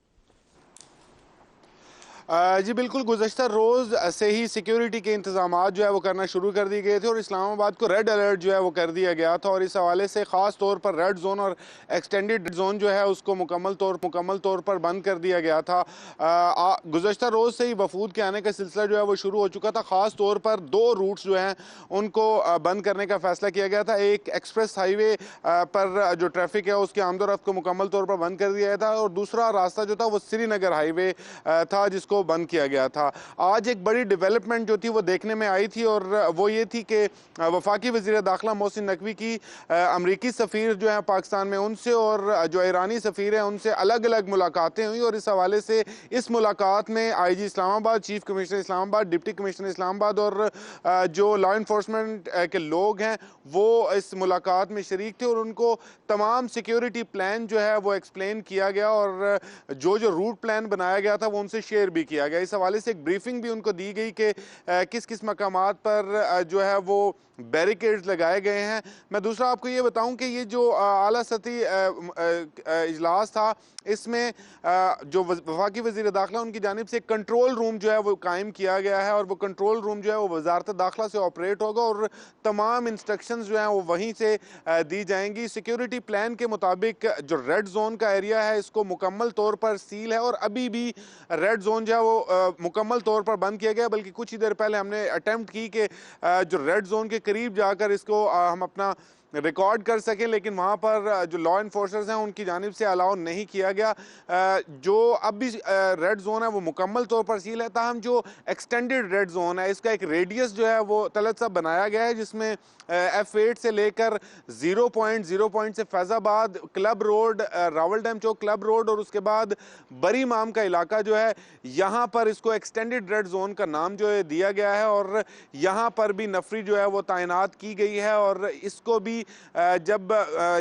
جی بالکل، گزشتہ روز سے ہی سیکیورٹی کے انتظامات جو ہے وہ کرنا شروع کر دی گئے تھے اور اسلام آباد کو ریڈ الرٹ جو ہے وہ کر دیا گیا تھا. اور اس حوالے سے خاص طور پر ریڈ زون اور ایکسٹینڈڈ زون جو ہے اس کو مکمل طور پر بند کر دیا گیا تھا. گزشتہ روز سے ہی وفود کے آنے کا سلسلہ جو ہے وہ شروع ہو چکا تھا. خاص طور پر دو روٹس جو ہیں ان کو بند کرنے کا فیصلہ کیا گیا تھا. ایک ایکسپریس ہائی وے پر جو ٹریفک ہے اس کے آمد و رفت کو مکمل طور پر بند کر دیا گیا تھا، اور دوسرا راستہ جو تھا وہ سری نگر ہائی وے تھا جس کو بند کیا گیا تھا. آج ایک بڑی ڈیولپمنٹ جو تھی وہ دیکھنے میں آئی تھی، اور وہ یہ تھی کہ وفاقی وزیر داخلہ محسن نقوی کی امریکی سفیر جو ہیں پاکستان میں ان سے اور جو ایرانی سفیر ہیں ان سے الگ الگ ملاقاتیں ہوئی. اور اس حوالے سے اس ملاقات میں آئی جی اسلام آباد، چیف کمشنر اسلام آباد، ڈپٹی کمشنر اسلام آباد اور جو لا انفورسمنٹ کے لوگ ہیں وہ اس ملاقات میں شریک تھے، اور ان کو تمام سیکیورٹی پلان جو ہے وہ ایکسپلین کیا گیا، اور جو روٹ پلان بنایا گیا تھا وہ ان سے شیئر بھی کیا گیا. اس حوالے سے ایک بریفنگ بھی ان کو دی گئی کہ کس کس مقامات پر جو ہے وہ بیریکیڈز لگائے گئے ہیں. میں دوسرا آپ کو یہ بتاؤں کہ یہ جو اعلیٰ سطحی اجلاس تھا اس میں جو وفاقی وزیر داخلہ ان کی جانب سے کنٹرول روم جو ہے وہ قائم کیا گیا ہے، اور وہ کنٹرول روم جو ہے وہ وزارت داخلہ سے آپریٹ ہوگا اور تمام انسٹرکشنز جو ہیں وہ وہیں سے دی جائیں گی. سیکیورٹی پلان کے مطابق جو ریڈ زون کا ایریا ہے اس کو مکمل طور پر سیل ہے، اور ابھی بھی ریڈ زون جو ہے وہ مکمل طور پر بند کیا گیا. بلکہ کچھ ہی دیر پہلے ہم نے اٹیمپٹ کی کہ جو ریڈ زون کے قریب جا کر اس کو ہم اپنا ریکارڈ کر سکیں، لیکن وہاں پر جو لا انفورسرز ہیں ان کی جانب سے الاؤ نہیں کیا گیا. جو اب بھی ریڈ زون ہے وہ مکمل طور پر سیل ہے، تاہم جو ایکسٹینڈڈ ریڈ زون ہے اس کا ایک ریڈیس جو ہے وہ طلعت صاحب بنایا گیا ہے، جس میں F8 سے لے کر 0.0 سے فیض آباد، کلب روڈ، راول ڈیم چوک کلب روڈ، اور اس کے بعد بری مام کا علاقہ جو ہے یہاں پر اس کو ایکسٹینڈڈ ریڈ زون کا نام جو ہے دیا گیا ہے، اور یہاں پر بھی نفری جو ہے وہ تعینات کی گئی ہے. اور اس کو بھی جب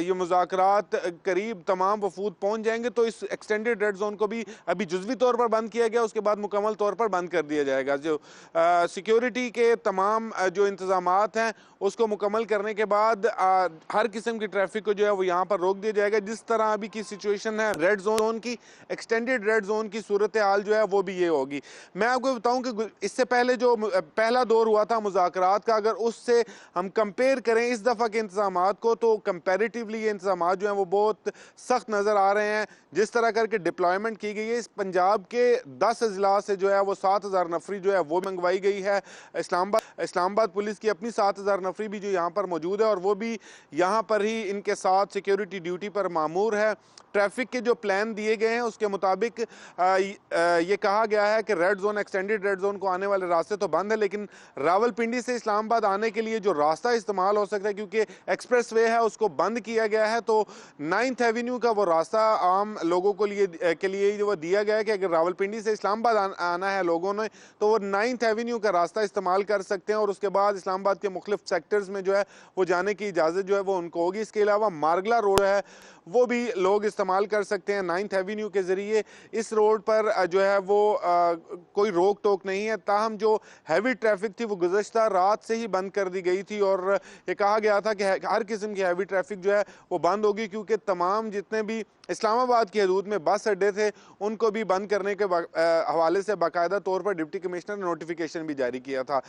یہ مذاکرات قریب تمام وفود پہنچ جائیں گے تو اس ایکسٹینڈڈ ریڈ زون کو بھی ابھی جزوی طور پر بند کیا گیا، اس کے بعد مکمل طور پر بند کر دیا جائے گا. جو سیکیورٹی کے تمام جو انتظامات ہیں اس کو مکمل کرنے کے بعد ہر قسم کی ٹریفک کو جو ہے وہ یہاں پر روک دیا جائے گا. جس طرح ابھی کی سچویشن ہے ریڈ زون کی، ایکسٹینڈڈ ریڈ زون کی صورتحال جو ہے وہ بھی یہ ہوگی. میں آپ کو بتاؤں کہ اس سے پہلے جو پہلا دور ہوا تھا مذاکرات کا، اگر اس سے ہم کمپیئر کریں اس دفعہ کے انتظامات کو تو کمپیریٹیولی یہ انتظامات جو ہیں وہ بہت سخت نظر آ رہے ہیں. جس طرح کر کے ڈپلائمنٹ کی گئی ہے، اس پنجاب کے 10 اضلاع سے جو ہے وہ 7,000 نفری جو ہے وہ منگوائی گئی ہے. اسلام آباد پولیس کی اپنی 7,000 نفری بھی جو یہاں پر موجود ہے، اور وہ بھی یہاں پر ہی ان کے ساتھ سیکیورٹی ڈیوٹی پر مامور ہے. ٹریفک کے جو پلان دیے گئے ہیں اس کے مطابق یہ کہا گیا ہے کہ red zone, extended red zone کو آنے والے راستے تو بند ہے، لیکن راول پنڈی سے اسلام آباد آنے کے لیے جو راستہ استعمال ہو سکتا ہے کیونکہ ایکسپریس وے ہے اس کو بند کیا گیا ہے، تو 9th ایونیو کا وہ راستہ عام لوگوں کے لیے وہ دیا گیا ہے کہ اگر راول پنڈی سے اسلام آباد آنا ہے لوگوں نے تو وہ 9th ایونیو کا راستہ استعمال کر سکتے ہیں، اور اس کے بعد اسلام آباد کے مختلف سیکٹرز میں جو ہے وہ جانے کی اجازت جو ہے وہ ان کو ہوگی. اس کے علاوہ مارگلا روڈ ہے وہ بھی لوگ استعمال استعمال کر سکتے ہیں 9th ایونیو کے ذریعے. اس روڈ پر جو ہے وہ کوئی روک ٹوک نہیں ہے, تاہم جو ہیوی ٹریفک تھی وہ گزشتہ رات سے ہی بند کر دی گئی تھی, اور یہ کہا گیا تھا کہ ہر قسم کی ہیوی ٹریفک جو ہے وہ بند ہوگی, کیونکہ تمام جتنے بھی اسلام آباد کی حدود میں بس اڈے تھے ان کو بھی بند کرنے کے حوالے سے باقاعدہ طور پر ڈپٹی کمشنر نے نوٹیفیکیشن بھی جاری کیا تھا.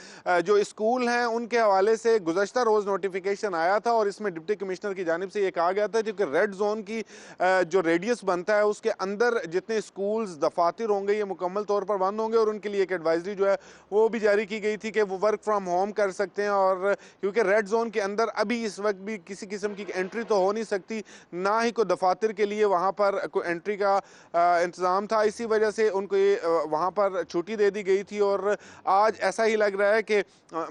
جو اسکول ہیں ان کے حوالے سے گزشتہ روز نوٹیفیکیشن آیا تھا, اور اس میں ڈپٹی کمشنر کی جانب سے یہ کہا گیا تھا کہ ریڈ زون کی جو ریڈیس بنتا ہے اس کے اندر جتنے اسکولز دفاتر ہوں گے یہ مکمل طور پر بند ہوں گے, اور ان کے لیے ایک ایڈوائزری جو ہے وہ بھی جاری کی گئی تھی کہ وہ ورک فرام ہوم کر سکتے ہیں. اور کیونکہ ریڈ زون کے اندر ابھی اس وقت بھی کسی قسم کی انٹری تو ہو نہیں سکتی, نہ ہی کوئی دفاتر کے لیے وہاں پر کوئی انٹری کا انتظام تھا, اسی وجہ سے ان کو وہاں پر چھٹی دے دی گئی تھی. اور آج ایسا ہی لگ رہا ہے کہ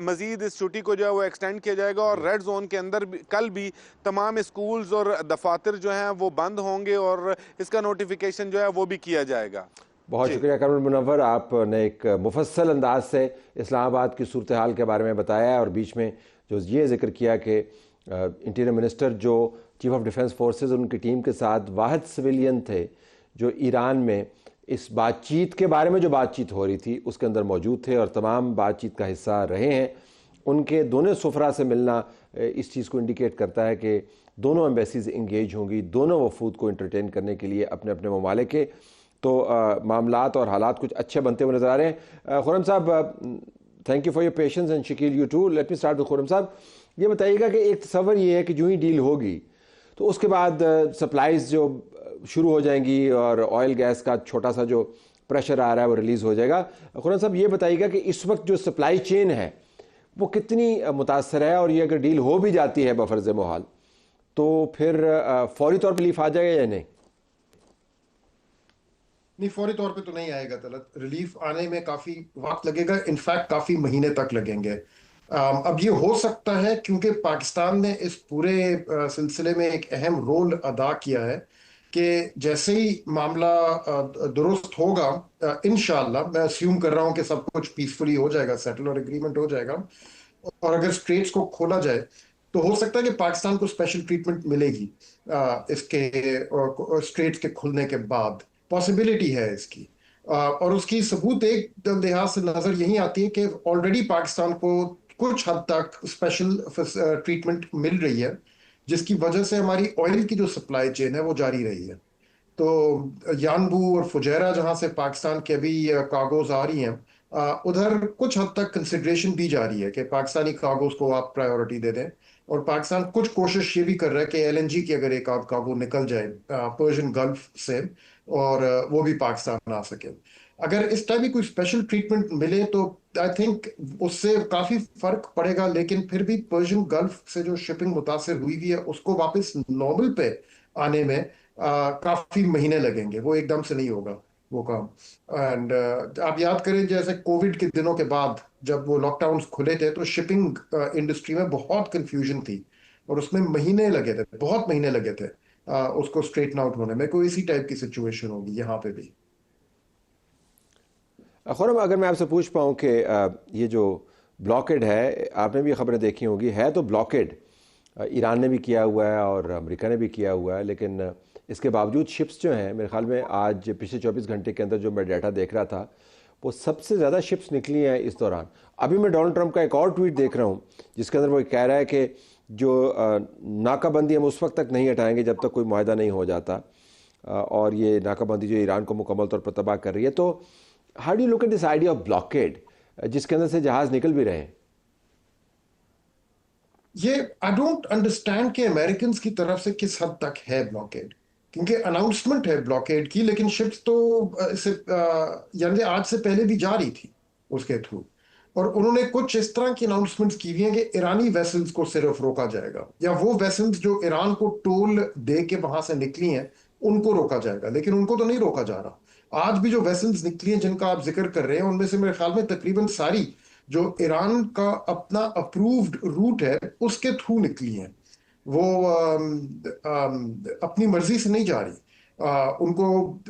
مزید اس چھٹی کو جو ہے وہ ایکسٹینڈ کیا جائے گا, اور ریڈ زون کے اندر کل بھی تمام اسکولز اور دفاتر جو ہیں وہ بند ہوں گے, اور اس کا نوٹیفیکیشن جو ہے وہ بھی کیا جائے گا. بہت شکریہ کامران منور, آپ نے ایک مفصل انداز سے اسلام آباد کی صورتحال کے بارے میں بتایا ہے, اور بیچ میں جو یہ ذکر کیا کہ انٹیریئر منسٹر جو چیف آف ڈیفنس فورسز اور ان کی ٹیم کے ساتھ واحد سویلین تھے جو ایران میں اس بات چیت کے بارے میں جو بات چیت ہو رہی تھی اس کے اندر موجود تھے اور تمام بات چیت کا حصہ رہے ہیں, ان کے دونوں سفرا سے ملنا اس چیز کو انڈیکیٹ کرتا ہے کہ دونوں ایمبیسیز انگیج ہوں گی دونوں وفود کو انٹرٹین کرنے کے لیے اپنے اپنے ممالک کے. تو معاملات اور حالات کچھ اچھے بنتے ہوئے نظر آ رہے ہیں. خرم صاحب, thank you for your patience and Shakeel you too. Let me start with Khurram صاحب. یہ بتائیے گا کہ ایک تصور یہ ہے کہ جو ہی ڈیل ہوگی تو اس کے بعد سپلائیز جو شروع ہو جائیں گی اور آئل گیس کا چھوٹا سا جو پریشر آ رہا ہے وہ ریلیز ہو جائے گا. خرم صاحب یہ بتائیے گا کہ اس وقت جو سپلائی چین ہے وہ کتنی متاثر ہے, اور یہ اگر ڈیل ہو بھی جاتی ہے بفرض محال تو پھر فوری طور پہ ریلیف آ جائے گا یا نہیں؟ نہیں, فوری طور پہ تو نہیں آئے گا طلعت. ریلیف آنے میں کافی وقت لگے گا, انفیکٹ کافی مہینے تک لگیں گے. اب یہ ہو سکتا ہے کیونکہ پاکستان نے اس پورے سلسلے میں ایک اہم رول ادا کیا ہے کہ جیسے ہی معاملہ درست ہوگا انشاءاللہ, میں اسیوم کر رہا ہوں کہ سب کچھ پیسفلی ہو جائے گا, سیٹل اور اگریمنٹ ہو جائے گا, اور اگر اسٹریٹس کو کھولا جائے تو ہو سکتا ہے کہ پاکستان کو اسپیشل ٹریٹمنٹ ملے گی اس کے اسٹریٹس کے کھلنے کے بعد. پاسبلٹی ہے اس کی, اور اس کی ثبوت ایک لحاظ سے نظر یہی آتی ہے کہ آلریڈی پاکستان کو کچھ حد تک اسپیشل ٹریٹمنٹ مل رہی ہے, جس کی وجہ سے ہماری آئل کی جو سپلائی چین ہے وہ جاری رہی ہے. تو یانبو اور فجیرہ جہاں سے پاکستان کے ابھی کارگوز آ رہی ہیں, ادھر کچھ حد تک کنسیڈریشن دی جا رہی ہے کہ پاکستانی کارگوز کو آپ پرائیورٹی دے دیں, اور پاکستان کچھ کوشش یہ بھی کر رہا ہے کہ LNG کی اگر ایک آدھ کارگو نکل جائے پرشین گلف سے اور وہ بھی پاکستان آ سکے. اگر اس ٹائم بھی کوئی اسپیشل ٹریٹمنٹ ملے تو آئی تھنک اس سے کافی فرق پڑے گا, لیکن پھر بھی پرشین گلف سے جو شپنگ متاثر ہوئی ہے اس کو واپس نارمل پہ آنے میں کافی مہینے لگیں گے, وہ ایک دم سے نہیں ہوگا وہ کام. اینڈ آپ یاد کریں جیسے کووڈ کے دنوں کے بعد جب وہ لاک ڈاؤنز کھلے تھے تو شپنگ انڈسٹری میں بہت کنفیوژن تھی, اور اس میں مہینے لگے تھے, بہت مہینے لگے تھے اس کو اسٹریٹن آؤٹ ہونے میں. کوئی اسی ٹائپ کی سچویشن ہوگی یہاں پہ بھی. خرم, اگر میں آپ سے پوچھ پاؤں کہ یہ جو بلاکیڈ ہے, آپ نے بھی خبریں دیکھی ہوں گی, ہے تو بلاکیڈ ایران نے بھی کیا ہوا ہے اور امریکہ نے بھی کیا ہوا ہے, لیکن اس کے باوجود شپس جو ہیں میرے خیال میں آج پچھلے 24 گھنٹے کے اندر جو میں ڈیٹا دیکھ رہا تھا وہ سب سے زیادہ شپس نکلی ہیں اس دوران. ابھی میں ڈونلڈ ٹرمپ کا ایک اور ٹویٹ دیکھ رہا ہوں جس کے اندر وہ کہہ رہا ہے کہ جو ناکہ بندی ہم اس وقت تک نہیں ہٹائیں گے جب تک کوئی معاہدہ نہیں ہو جاتا, اور یہ ناکہ بندی جو ایران کو مکمل طور پر تباہ کر رہی ہے. تو how do you look at this idea of blockade جس کے اندر سے جہاز نکل بھی رہے ہیں؟ یہ آئی ڈونٹ انڈرسٹینڈ کہ امریکنز کی طرف سے کس حد تک ہے بلاکیڈ, کیونکہ اناؤنسمنٹ ہے بلاکیڈ کی, لیکن شپس تو یعنی آج سے پہلے بھی جاری تھی اس کے تھرو, اور انہوں نے کچھ اس طرح کی اناؤنسمنٹس کی ہوئی ہیں کہ ایرانی ویسلز کو صرف روکا جائے گا, یا وہ ویسلز جو ایران کو ٹول دے کے وہاں سے نکلی ہیں ان کو روکا جائے گا, لیکن ان کو تو نہیں روکا جا رہا. آج بھی جو ویسلز نکلی ہیں جن کا آپ ذکر کر رہے ہیں ان میں سے میرے خیال میں تقریباً ساری جو ایران کا اپنا اپرووڈ روٹ ہے اس کے تھرو نکلی ہیں, وہ اپنی مرضی سے نہیں جا رہی. ان کو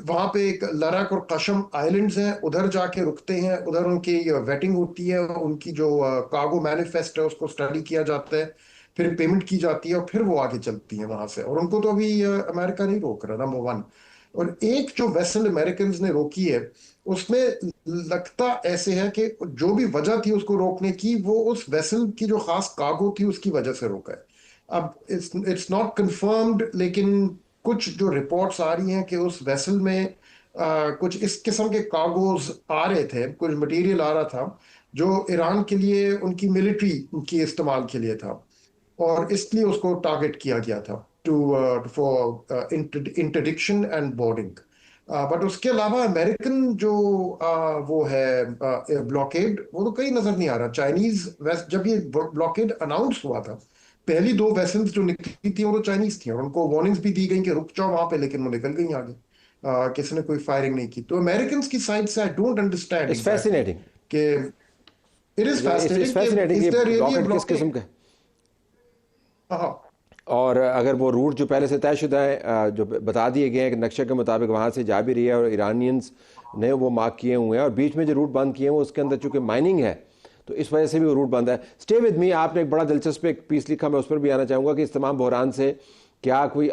وہاں پہ ایک لرک اور قشم آئلینڈز ہیں, ادھر جا کے رکتے ہیں, ادھر ان کی ویٹنگ ہوتی ہے, ان کی جو کارگو مینیفیسٹ ہے اس کو اسٹڈی کیا جاتا ہے, پھر پیمنٹ کی جاتی ہے اور پھر وہ آگے چلتی ہیں وہاں سے. اور ان کو تو ابھی امریکہ نہیں روک رہا، نمبر 1. اور ایک جو ویسل امریکنز نے روکی ہے اس میں لگتا ایسے ہے کہ جو بھی وجہ تھی اس کو روکنے کی، وہ اس ویسل کی جو خاص کارگو تھی اس کی وجہ سے روکا ہے. اب اٹس ناٹ کنفرمڈ، لیکن کچھ جو رپورٹس آ رہی ہیں کہ اس ویسل میں کچھ اس قسم کے کارگوز آ رہے تھے، کچھ مٹیریل آ رہا تھا جو ایران کے لیے ان کی ملٹری کی استعمال کے لیے تھا، اور اس لیے اس کو ٹارگٹ کیا گیا تھا فار انٹرڈکشن اینڈ بورڈنگ. بٹ اس کے علاوہ امریکن جو وہ ہے بلاکیڈ، وہ تو کہیں نظر نہیں آ رہا. چائنیز جب یہ بلاکیڈ اناؤنس ہوا تھا، پہلی 2 ویسلز جو نکلی تھیں وہ تو چائنیز تھیں، اور ان کو وارننگز بھی دی گئیں کہ رک جاؤ وہاں پہ، لیکن وہ نکل گئی آگے. کسی نے کوئی فائرنگ نہیں کی. تو امریکنز کی سائڈ سے I don't understand It's fascinating. کہ اٹ از فیسنیٹنگ کس قسم کا. ہاں، اور اگر وہ روٹ جو پہلے سے طے شدہ ہیں، جو بتا دیے گئے ہیں کہ نقشے کے مطابق وہاں سے جا بھی رہی ہے، اور ایرانینز نے وہ مارک کیے ہوئے ہیں، اور بیچ میں جو روٹ بند کیے ہیں وہ اس کے اندر چونکہ مائننگ ہے تو اس وجہ سے بھی وہ روٹ بند ہے. اسٹے ود می، آپ نے ایک بڑا دلچسپ ایک پیس لکھا، میں اس پر بھی آنا چاہوں گا کہ اس تمام بحران سے کیا کوئی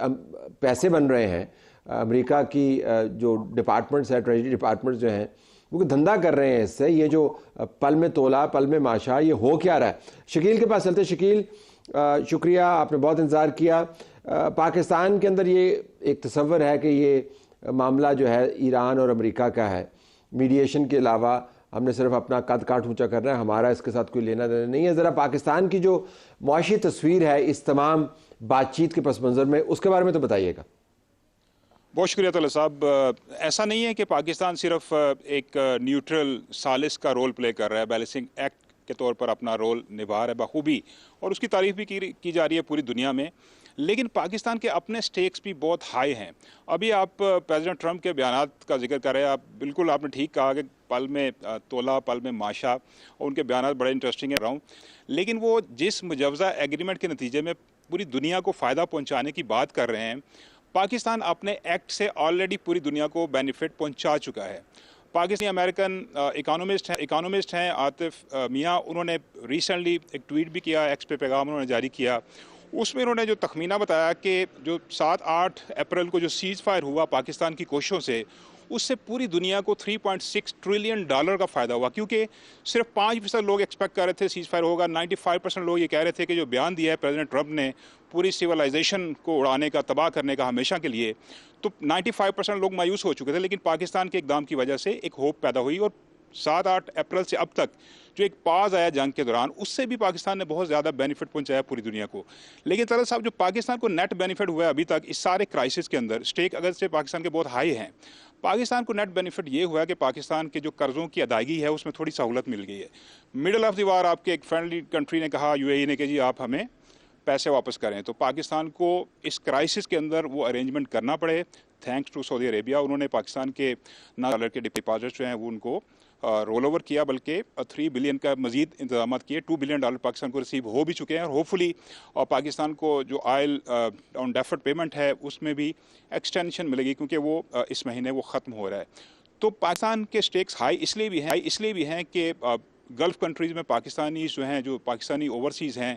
پیسے بن رہے ہیں. امریکہ کی جو ڈپارٹمنٹس ہیں، ٹریجری ڈپارٹمنٹس جو ہیں، وہ دھندا کر رہے ہیں اس سے. یہ جو پل میں تولا پل میں ماشا، یہ ہو کیا رہا ہے؟ شکیل کے پاس چلتے. شکیل، شکریہ، آپ نے بہت انتظار کیا. پاکستان کے اندر یہ ایک تصور ہے کہ یہ معاملہ جو ہے ایران اور امریکہ کا ہے، میڈیشن کے علاوہ ہم نے صرف اپنا قد کاٹ اونچا کرنا ہے، ہمارا اس کے ساتھ کوئی لینا دینا نہیں ہے. ذرا پاکستان کی جو معاشی تصویر ہے اس تمام بات چیت کے پس منظر میں، اس کے بارے میں تو بتائیے گا. بہت شکریہ طلعت صاحب. ایسا نہیں ہے کہ پاکستان صرف ایک نیوٹرل ثالث کا رول پلے کر رہا ہے، بیلنسنگ ایکٹ کے طور پر اپنا رول نبھا رہا ہے بخوبی، اور اس کی تعریف بھی کی جا رہی ہے پوری دنیا میں. لیکن پاکستان کے اپنے سٹیکس بھی بہت ہائی ہیں. ابھی آپ پریزیڈنٹ ٹرمپ کے بیانات کا ذکر کر رہے ہیں. بالکل آپ نے ٹھیک کہا کہ پل میں تولا پل میں ماشا، اور ان کے بیانات بڑے انٹرسٹنگ ہیں. لیکن وہ جس مجوزہ ایگریمنٹ کے نتیجے میں پوری دنیا کو فائدہ پہنچانے کی بات کر رہے ہیں، پاکستان اپنے ایکٹ سے آلریڈی پوری دنیا کو بینیفٹ پہنچا چکا ہے. پاکستانی امریکن اکانومسٹ ہیں عاطف میاں، انہوں نے ریسنٹلی ایک ٹویٹ بھی کیا، ایکس پہ پیغام انہوں نے جاری کیا. اس میں انہوں نے جو تخمینہ بتایا کہ جو 7-8 اپریل کو جو سیز فائر ہوا پاکستان کی کوششوں سے، اس سے پوری دنیا کو $3.6 ٹریلین کا فائدہ ہوا، کیونکہ صرف 5% لوگ ایکسپیکٹ کر رہے تھے سیز فائر ہوگا. 95% لوگ یہ کہہ رہے تھے کہ جو بیان دیا ہے پریزیڈنٹ ٹرمپ نے پوری سیولائزیشن کو اڑانے کا، تباہ کرنے کا ہمیشہ کے لیے، تو 95% لوگ مایوس ہو چکے تھے. لیکن پاکستان کے اقدام کی وجہ سے ایک ہوپ پیدا ہوئی، اور 7-8 اپریل سے اب تک جو ایک پاز آیا جنگ کے دوران، اس سے بھی پاکستان نے بہت زیادہ بینیفٹ پہنچایا پوری دنیا کو. لیکن طلعت صاحب، جو پاکستان کو نیٹ بینیفٹ ہوا ہے ابھی تک اس سارے کرائسس کے اندر، اسٹیک اگر سے پاکستان کے بہت ہائی ہیں، پاکستان کو نیٹ بینیفٹ یہ ہوا ہے کہ پاکستان کے جو قرضوں کی ادائیگی ہے اس میں تھوڑی سہولت مل گئی ہے. مڈل آف دی وار آپ کے ایک فرینڈلی کنٹری نے کہا، UAE نے، کہ جی آپ ہمیں پیسے واپس کریں، تو پاکستان کو اس کرائسس کے اندر وہ ارینجمنٹ کرنا پڑے. تھینکس ٹو سعودی عربیہ، انہوں نے پاکستان کے $9 کے ڈپازٹس جو ہیں وہ ان کو رول اوور کیا، بلکہ $3 بلین کا مزید انتظامات کیے. $2 بلین پاکستان کو ریسیو ہو بھی چکے ہیں، اور ہوپفلی پاکستان کو جو آئل آن ڈیفرڈ پیمنٹ ہے اس میں بھی ایکسٹینشن ملے گی، کیونکہ وہ اس مہینے وہ ختم ہو رہا ہے. تو پاکستان کے سٹیکس ہائی اس لیے بھی ہیں کہ گلف کنٹریز میں پاکستانیز جو ہیں، جو پاکستانی اوورسیز ہیں،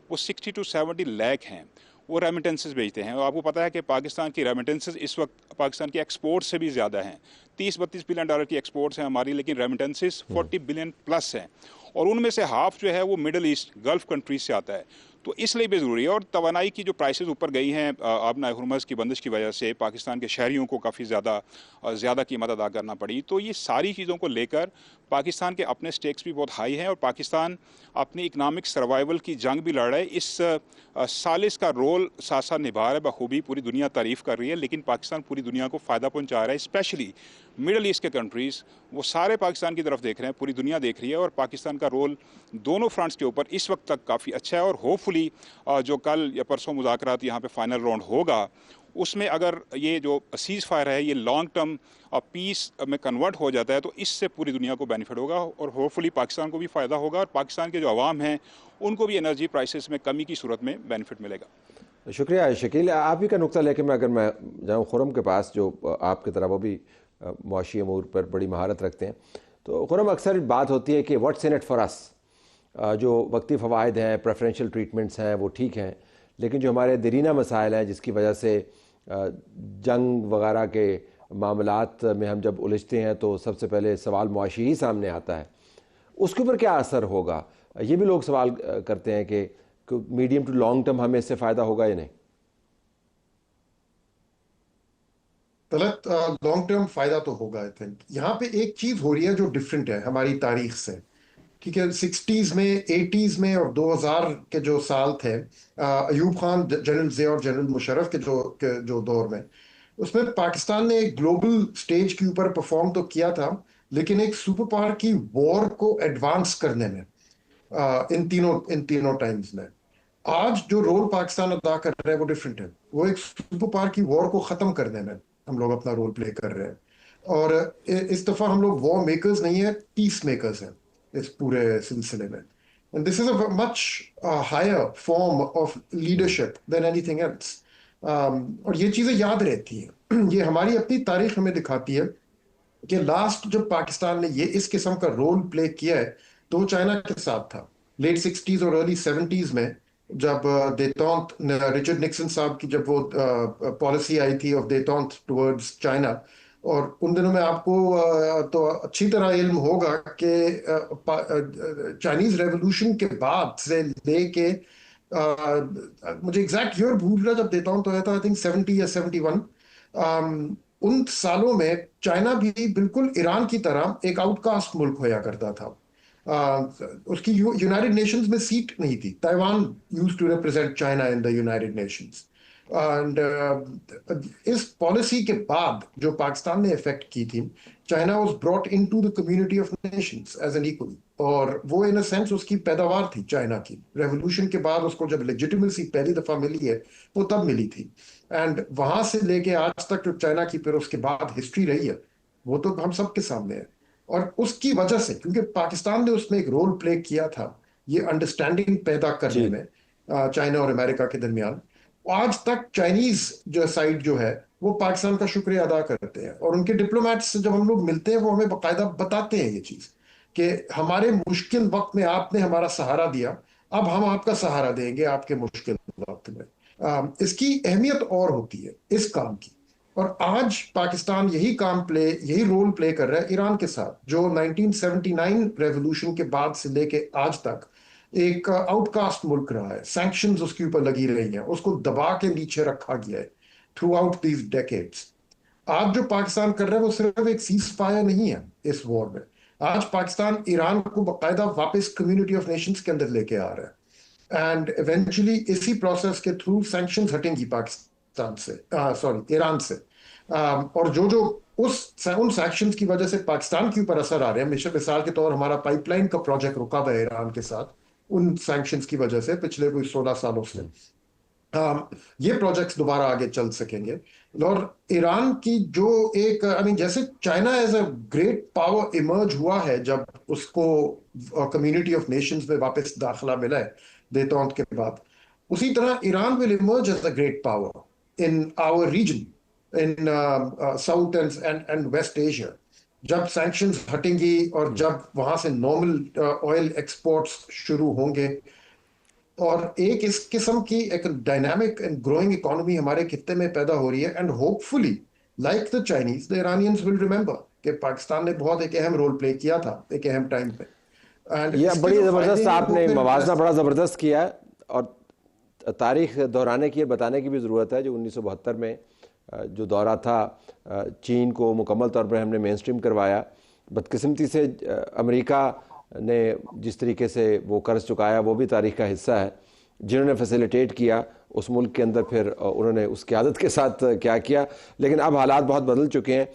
وہ 60 to 70 لاکھ ہیں. وہ ریمیٹنسز بھیجتے ہیں، اور آپ کو پتہ ہے کہ پاکستان کی ریمیٹنسز اس وقت پاکستان کے ایکسپورٹ سے بھی زیادہ ہیں. $30-32 بلین کی ایکسپورٹس ہیں ہماری، لیکن ریمیٹنسز 40 بلین پلس ہیں، اور ان میں سے ہاف جو ہے وہ مڈل ایسٹ گلف کنٹریز سے آتا ہے. تو اس لیے بھی ضروری ہے. اور توانائی کی جو پرائسز اوپر گئی ہیں آبنائے ہرمز کی بندش کی وجہ سے، پاکستان کے شہریوں کو کافی زیادہ قیمت ادا کرنا پڑی. تو یہ ساری چیزوں کو لے کر پاکستان کے اپنے سٹیکس بھی بہت ہائی ہیں، اور پاکستان اپنی اکنامک سروائیول کی جنگ بھی لڑ رہا ہے. اس ثالث کا رول ساتھ ساتھ نبھا رہا ہے بخوبی. پوری دنیا تعریف کر رہی ہے، لیکن پاکستان پوری دنیا کو فائدہ پہنچا رہا ہے. اسپیشلی مڈل ایسٹ کے کنٹریز، وہ سارے پاکستان کی طرف دیکھ رہے ہیں، پوری دنیا دیکھ رہی ہے، اور پاکستان کا رول دونوں فرنٹس کے اوپر اس وقت تک کافی اچھا ہے. اور ہوپفلی جو کل یا پرسوں مذاکرات یہاں پہ فائنل راؤنڈ ہوگا، اس میں اگر یہ جو سیز فائر ہے یہ لانگ ٹرم پیس میں کنورٹ ہو جاتا ہے، تو اس سے پوری دنیا کو بینیفٹ ہوگا، اور ہوپفلی پاکستان کو بھی فائدہ ہوگا، اور پاکستان کے جو عوام ہیں ان کو بھی انرجی پرائسز میں کمی کی صورت میں بینیفٹ ملے گا. شکریہ شکیل. آپ ہی کا نقطہ لے کے اگر میں جاؤں خرم کے پاس، جو آپ کی طرح وہ بھی معاشی امور پر بڑی مہارت رکھتے ہیں، تو خرم اکثر بات ہوتی ہے کہ واٹس ان اٹ فار اس. جو وقتی فوائد ہیں، پریفرینشل ٹریٹمنٹس ہیں، وہ ٹھیک ہیں، لیکن جو ہمارے دیرینہ مسائل ہیں جس کی وجہ سے جنگ وغیرہ کے معاملات میں ہم جب الجھتے ہیں تو سب سے پہلے سوال معاشی ہی سامنے آتا ہے، اس کے اوپر کیا اثر ہوگا؟ یہ بھی لوگ سوال کرتے ہیں کہ میڈیم ٹو لانگ ٹرم ہمیں اس سے فائدہ ہوگا یا نہیں؟ طلعت، لانگ ٹرم فائدہ تو ہوگا. آئی تھنک یہاں پہ ایک چیز ہو رہی ہے جو ڈفرینٹ ہے ہماری تاریخ سے. ٹھیک ہے، 60s میں، 80s میں اور 2000 کے جو سال تھے، ایوب خان، جنرل ضیاء اور جنرل مشرف کے جو دور میں، اس میں پاکستان نے ایک گلوبل سٹیج کے اوپر پرفارم تو کیا تھا، لیکن ایک سپر پاور کی وار کو ایڈوانس کرنے میں ان تینوں ٹائمز میں. آج جو رول پاکستان ادا کر رہا ہے وہ ڈفرینٹ ہے. وہ ایک سپر پاور کی وار کو ختم کرنے میں ہم لوگ اپنا رول پلے کر رہے ہیں، اور اس دفعہ ہم لوگ وار میکرز نہیں ہیں، پیس میکرز ہیں اس پورے سلسلے میں. And this is a much higher form of leadership than anything else. اور یہ چیزیں یاد رہتی ہیں. یہ ہماری اپنی تاریخ ہمیں دکھاتی ہے کہ لاسٹ جب پاکستان نے یہ اس قسم کا رول پلے کیا ہے تو وہ چائنا کے ساتھ تھا. لیٹ 60s اور ارلی 70s میں جب دیتونت، رچرڈ نکسن صاحب کی جب وہ پالیسی آئی تھی آف دیتونت ٹورڈز چائنا، اور ان دنوں میں آپ کو تو اچھی طرح علم ہوگا کہ چائنیز ریولوشن کے بعد سے لے کے مجھے ایگزیکٹ ایئر بھول رہا جب دیتونت ہوا تھا، آئی تھنک 70 یا 71، ان سالوں میں چائنا بھی بالکل ایران کی طرح ایک آؤٹ کاسٹ ملک ہوا کرتا تھا. اس کی یونائٹڈ نیشنز میں سیٹ نہیں تھی. Taiwan used to represent China in the United Nations. And اس پالیسی کے بعد جو پاکستان نے افیکٹ کی تھی، China was brought into the community of nations as an equal, اور وہ ان اے سینس اس کی پیداوار تھی چائنا کی. ریولوشن کے بعد اس کو جب لیجیٹیمیسی پہلی دفعہ ملی ہے وہ تب ملی تھی. اینڈ وہاں سے لے کے آج تک جو چائنا کی پھر اس کے بعد ہسٹری رہی ہے وہ تو ہم سب کے سامنے ہے. اور اس کی وجہ سے، کیونکہ پاکستان نے اس میں ایک رول پلے کیا تھا یہ انڈرسٹینڈنگ پیدا کرنے میں چائنا اور امریکہ کے درمیان، آج تک چائنیز جو سائڈ جو ہے وہ پاکستان کا شکریہ ادا کرتے ہیں، اور ان کے ڈپلومیٹس سے جب ہم لوگ ملتے ہیں وہ ہمیں باقاعدہ بتاتے ہیں یہ چیز کہ ہمارے مشکل وقت میں آپ نے ہمارا سہارا دیا، اب ہم آپ کا سہارا دیں گے آپ کے مشکل وقت میں. اس کی اہمیت اور ہوتی ہے اس کام کی. اور آج پاکستان یہی رول پلے کر رہا ہے ایران کے ساتھ، جو 1979 ریولوشن کے بعد سے لے کے آج تک ایک آؤٹ کاسٹ ملک رہا ہے. سینکشنز اس کے اوپر لگی رہی ہیں، اس کو دبا کے نیچے رکھا گیا ہے تھرو آؤٹ دیز ڈیکیڈز. آج جو پاکستان کر رہا ہے وہ صرف ایک سیز فائر نہیں ہے اس وار میں. آج پاکستان ایران کو باقاعدہ واپس کمیونٹی آف نیشنز کے اندر لے کے آ رہا ہے، اینڈ ایونچولی اسی پروسیس کے تھرو سینکشنز ہٹیں گی پاکستان سے، ایران سے. اور جو ان سینکشنز کی وجہ سے پاکستان کے اوپر اثر آ رہے ہیں، مثال کے طور ہمارا پائپ لائن کا پروجیکٹ رکا ہوا ہے ایران کے ساتھ ان سینکشنز کی وجہ سے پچھلے کوئی 16 سالوں سے، یہ پروجیکٹس دوبارہ آگے چل سکیں گے. اور ایران کی جو ایک جیسے China as a great power emerge ہوا ہے جب اس کو کمیونٹی آف نیشنز میں واپس داخلہ ملا ہے دیتونت کے بعد، اسی طرح Iran will emerge as a great power in our region, in South and West Asia. جب سینکشنز ہٹیں گی اور جب وہاں سے نارمل آئل ایکسپورٹس شروع ہوں گے، اور ایک اس قسم کی ایک ڈائنامک اینڈ گروئنگ اکانومی ہمارے خطے میں پیدا ہو رہی ہے. And hopefully like the Chinese, the Iranians will remember کہ پاکستان نے بہت ایک اہم رول پلے کیا تھا ایک اہم ٹائم پہ. یہ بڑی زبردست آپ نے موازنہ بڑا زبردست کیا، اور تاریخ دہرانے کی بتانے کی بھی ضرورت ہے. جو 1972 میں جو دورہ تھا چین کو مکمل طور پر ہم نے مین سٹریم کروایا. بدقسمتی سے امریکہ نے جس طریقے سے وہ قرض چکایا وہ بھی تاریخ کا حصہ ہے. جنہوں نے فیسیلیٹیٹ کیا اس ملک کے اندر پھر انہوں نے اس قیادت کے ساتھ کیا کیا، لیکن اب حالات بہت بدل چکے ہیں.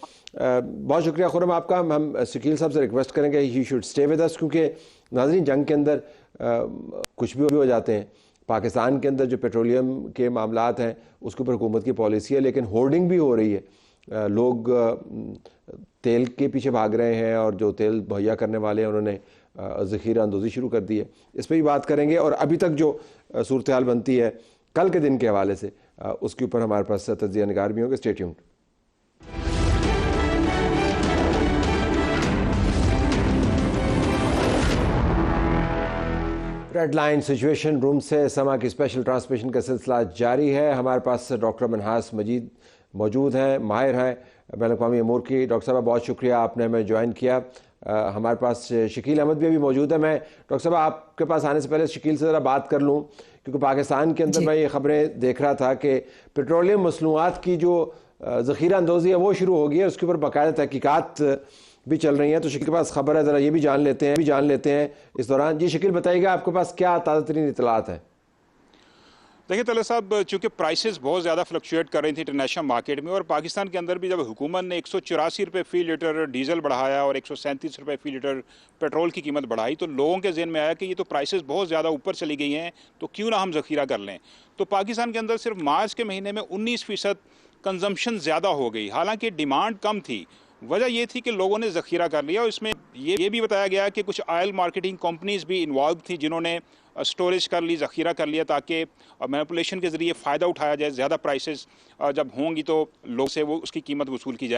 بہت شکریہ خرم آپ کا. ہم شکیل صاحب سے ریکویسٹ کریں گے he should stay with us, کیونکہ ناظرین جنگ کے اندر کچھ بھی ہو جاتے ہیں. پاکستان کے اندر جو پیٹرولیم کے معاملات ہیں اس کے اوپر حکومت کی پالیسی ہے، لیکن ہورڈنگ بھی ہو رہی ہے. لوگ تیل کے پیچھے بھاگ رہے ہیں، اور جو تیل مہیا کرنے والے ہیں انہوں نے ذخیرہ اندوزی شروع کر دی ہے. اس پہ بھی بات کریں گے، اور ابھی تک جو صورتحال بنتی ہے کل کے دن کے حوالے سے اس کے اوپر ہمارے پاس تجزیہ نگار بھی ہوں گے. Stay tuned. Red line situation room سے سما کی اسپیشل ٹرانسمیشن کا سلسلہ جاری ہے. ہمارے پاس ڈاکٹر منہاس مجید موجود ہیں, ماہر ہیں بین الاقوامی امور کی. ڈاکٹر صاحب بہت شکریہ آپ نے ہمیں جوائن کیا. ہمارے پاس شکیل احمد بھی ابھی موجود ہے. میں ڈاکٹر صاحب آپ کے پاس آنے سے پہلے شکیل سے ذرا بات کر لوں, کیونکہ پاکستان کے اندر میں یہ خبریں دیکھ رہا تھا کہ پیٹرولیم مصنوعات کی جو ذخیرہ اندوزی ہے وہ شروع ہو گئی ہے, اس کے اوپر باقاعدہ تحقیقات بھی چل رہی ہیں. تو شکیل کے پاس خبر ہے, ذرا یہ بھی جان لیتے ہیں اس دوران. جی شکیل بتائیے گا آپ کے پاس کیا تازہ ترین اطلاعات ہیں؟ دیکھیں طلعت صاحب, چونکہ پرائسز بہت زیادہ فلکچویٹ کر رہی تھیں انٹرنیشنل مارکیٹ میں, اور پاکستان کے اندر بھی جب حکومت نے 184 روپے فی لیٹر ڈیزل بڑھایا اور 137 روپے فی لیٹر پیٹرول کی قیمت بڑھائی, تو لوگوں کے ذہن میں آیا کہ یہ تو پرائسز بہت زیادہ اوپر چلی گئی ہیں, تو کیوں نہ ہم ذخیرہ کر لیں. تو پاکستان کے اندر صرف مارچ کے مہینے میں 19% کنزمپشن زیادہ ہو گئی, حالانکہ ڈیمانڈ کم تھی. وجہ یہ تھی کہ لوگوں نے ذخیرہ کر لیا, اور اس میں یہ بھی بتایا گیا کہ کچھ آئل مارکیٹنگ کمپنیز بھی انوالو تھیں جنہوں نے اسٹوریج کر لی, ذخیرہ کر لیا, تاکہ مینپولیشن کے ذریعے فائدہ اٹھایا جائے. زیادہ پرائسز جب ہوں گی تو لوگ سے وہ اس کی قیمت وصول کی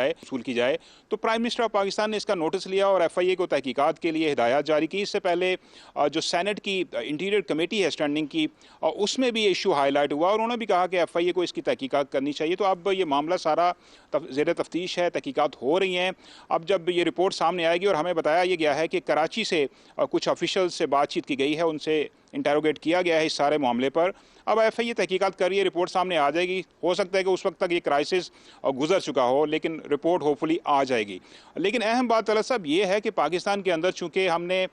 جائے. تو پرائم منسٹر آف پاکستان نے اس کا نوٹس لیا اور ایف آئی اے کو تحقیقات کے لیے ہدایات جاری کی. اس سے پہلے جو سینٹ کی انٹیریئر کمیٹی ہے اسٹینڈنگ کی, اس میں بھی ایشو ہائی لائٹ ہوا, اور انہوں نے بھی کہا کہ ایف آئی اے کو اس کی تحقیقات کرنی چاہیے. تو اب یہ معاملہ سارا زیر تفتیش ہے, تحقیقات ہو رہی ہیں. اب جب یہ رپورٹ سامنے آئے گی, اور ہمیں بتایا یہ گیا ہے کہ کراچی سے کچھ آفیشل سے بات چیت کی گئی ہے, ان سے انٹیروگیٹ کیا گیا ہے اس سارے معاملے پر. اب ایف آئی اے تحقیقات کر رہی ہے, رپورٹ سامنے آ جائے گی. ہو سکتا ہے کہ اس وقت تک یہ کرائسس گزر چکا ہو, لیکن رپورٹ ہوپفلی آ جائے گی. لیکن اہم بات طلعت صاحب یہ ہے کہ پاکستان کے اندر چونکہ ہم نے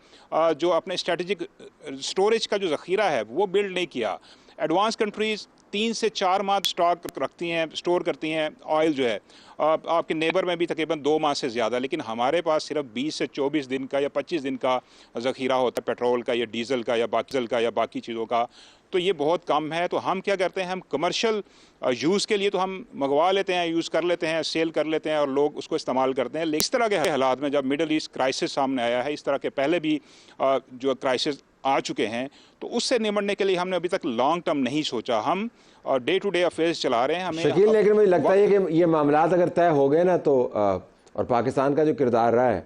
جو اپنے اسٹریٹجک اسٹوریج کا جو ذخیرہ ہے وہ بلڈ نہیں کیا. ایڈوانس کنٹریز 3 سے 4 ماہ سٹاک رکھتی ہیں, اسٹور کرتی ہیں آئل جو ہے. آپ کے نیبر میں بھی تقریباً 2 ماہ سے زیادہ, لیکن ہمارے پاس صرف 20 سے 24 دن کا یا 25 دن کا ذخیرہ ہوتا ہے, پیٹرول کا یا ڈیزل کا یا باقی چیزوں کا. تو یہ بہت کم ہے. تو ہم کیا کرتے ہیں, ہم کمرشل یوز کے لیے تو ہم منگوا لیتے ہیں, یوز کر لیتے ہیں, سیل کر لیتے ہیں, اور لوگ اس کو استعمال کرتے ہیں. لیکن اس طرح کے حالات میں جب مڈل ایسٹ کرائسس سامنے آیا ہے, اس طرح کے پہلے بھی جو کرائسس آ چکے ہیں, تو اس سے نمٹنے کے لیے ہم نے ابھی تک لانگ ٹرم نہیں سوچا. ہم ڈے ٹو ڈے افیئرز چلا رہے ہیں. ہمیں شکیل, لیکن مجھے لگتا ہے کہ یہ معاملات اگر طے ہو گئے نا, تو اور پاکستان کا جو کردار رہا ہے,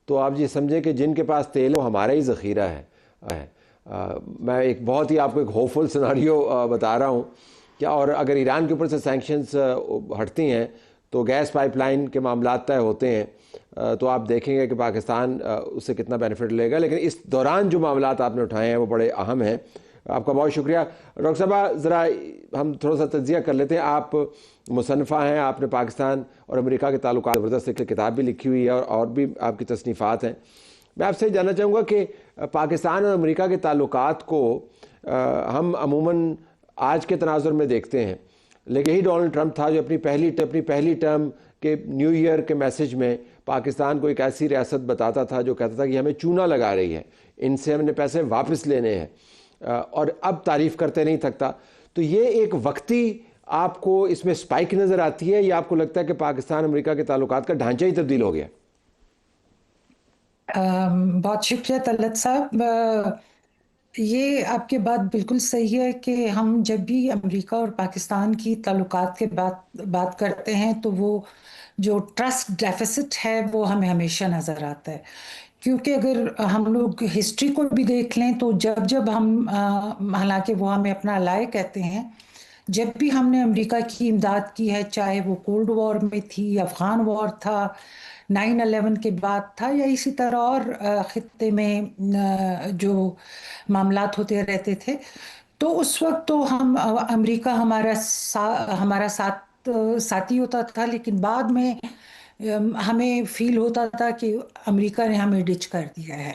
تو آپ یہ سمجھیں کہ جن کے پاس تیل ہے وہ ہمارا ہی ذخیرہ ہے. میں ایک بہت ہی آپ کو ایک ہوپفل سناریو بتا رہا ہوں کیا, اور اگر ایران کے اوپر سے سینکشنز ہٹتی ہیں تو گیس پائپ لائن کے معاملات طے ہوتے ہیں, تو آپ دیکھیں گے کہ پاکستان اس سے کتنا بینیفٹ لے گا. لیکن اس دوران جو معاملات آپ نے اٹھائے ہیں وہ بڑے اہم ہیں. آپ کا بہت شکریہ. ڈاکٹر صاحبہ, ذرا ہم تھوڑا سا تجزیہ کر لیتے ہیں. آپ مصنفہ ہیں, آپ نے پاکستان اور امریکہ کے تعلقات زبردست ایک کتاب بھی لکھی ہوئی ہے, اور بھی آپ کی تصنیفات ہیں. میں آپ سے جاننا چاہوں گا کہ پاکستان اور امریکہ کے تعلقات کو ہم عموماً آج کے تناظر میں دیکھتے ہیں, لیکن یہی ڈونلڈ ٹرمپ تھا جو اپنی پہلی ٹرم کے نیو ایئر کے میسج میں پاکستان کو ایک ایسی ریاست بتاتا تھا جو کہتا تھا کہ ہمیں چونا لگا رہی ہے, ان سے ہم نے پیسے واپس لینے ہیں, اور اب تعریف کرتے نہیں تھکتا. تو یہ ایک وقتی آپ کو اس میں سپائک نظر آتی ہے, یا آپ کو لگتا ہے کہ پاکستان امریکہ کے تعلقات کا ڈھانچہ ہی تبدیل ہو گیا؟ بہت شکریہ طلعت صاحب. یہ آپ کی بات بالکل صحیح ہے کہ ہم جب بھی امریکہ اور پاکستان کی تعلقات کے بات کرتے ہیں تو وہ جو ٹرسٹ ڈیفیسٹ ہے وہ ہمیں ہمیشہ نظر آتا ہے. کیونکہ اگر ہم لوگ ہسٹری کو بھی دیکھ لیں تو جب ہم حالانکہ وہ ہمیں اپنا الائے کہتے ہیں, جب بھی ہم نے امریکہ کی امداد کی ہے, چاہے وہ کولڈ وار میں تھی, افغان وار تھا, 9/11 کے بعد تھا, یا اسی طرح اور خطے میں جو معاملات ہوتے رہتے تھے, تو اس وقت تو ہم امریکہ ہمارا ساتھی ہوتا تھا, لیکن بعد میں ہمیں فیل ہوتا تھا کہ امریکہ نے ہمیں ڈچ کر دیا ہے.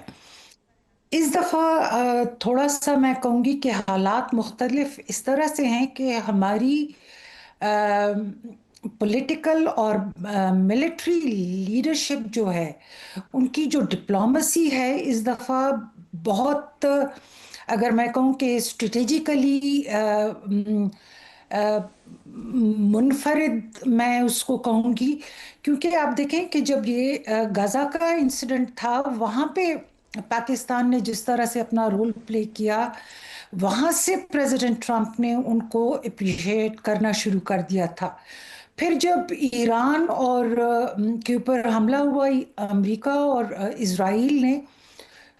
اس دفعہ تھوڑا سا میں کہوں گی کہ حالات مختلف اس طرح سے ہیں کہ ہماری پولیٹیکل اور ملٹری لیڈرشپ جو ہے, ان کی جو ڈپلومسی ہے اس دفعہ بہت, اگر میں کہوں کہ اسٹریٹجیکلی منفرد میں اس کو کہوں گی. کیونکہ آپ دیکھیں کہ جب یہ غزہ کا انسیڈنٹ تھا, وہاں پہ پاکستان نے جس طرح سے اپنا رول پلے کیا, وہاں سے پریزیڈنٹ ٹرمپ نے ان کو اپریشیٹ کرنا شروع کر دیا تھا. پھر جب ایران اور کے اوپر حملہ ہوا امریکہ اور اسرائیل نے,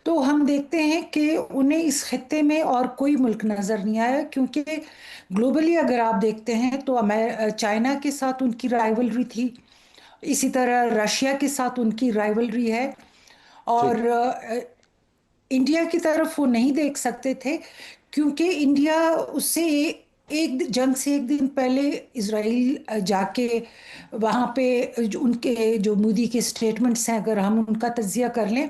تو ہم دیکھتے ہیں کہ انہیں اس خطے میں اور کوئی ملک نظر نہیں آیا، کیونکہ گلوبلی اگر آپ دیکھتے ہیں تو چائنا کے ساتھ ان کی رائیولری تھی، اسی طرح رشیا کے ساتھ ان کی رائیولری ہے، اور انڈیا کی طرف وہ نہیں دیکھ سکتے تھے، کیونکہ انڈیا اس سے ایک جنگ سے ایک دن پہلے اسرائیل جا کے وہاں پہ ان کے جو مودی کے سٹیٹمنٹس ہیں اگر ہم ان کا تجزیہ کر لیں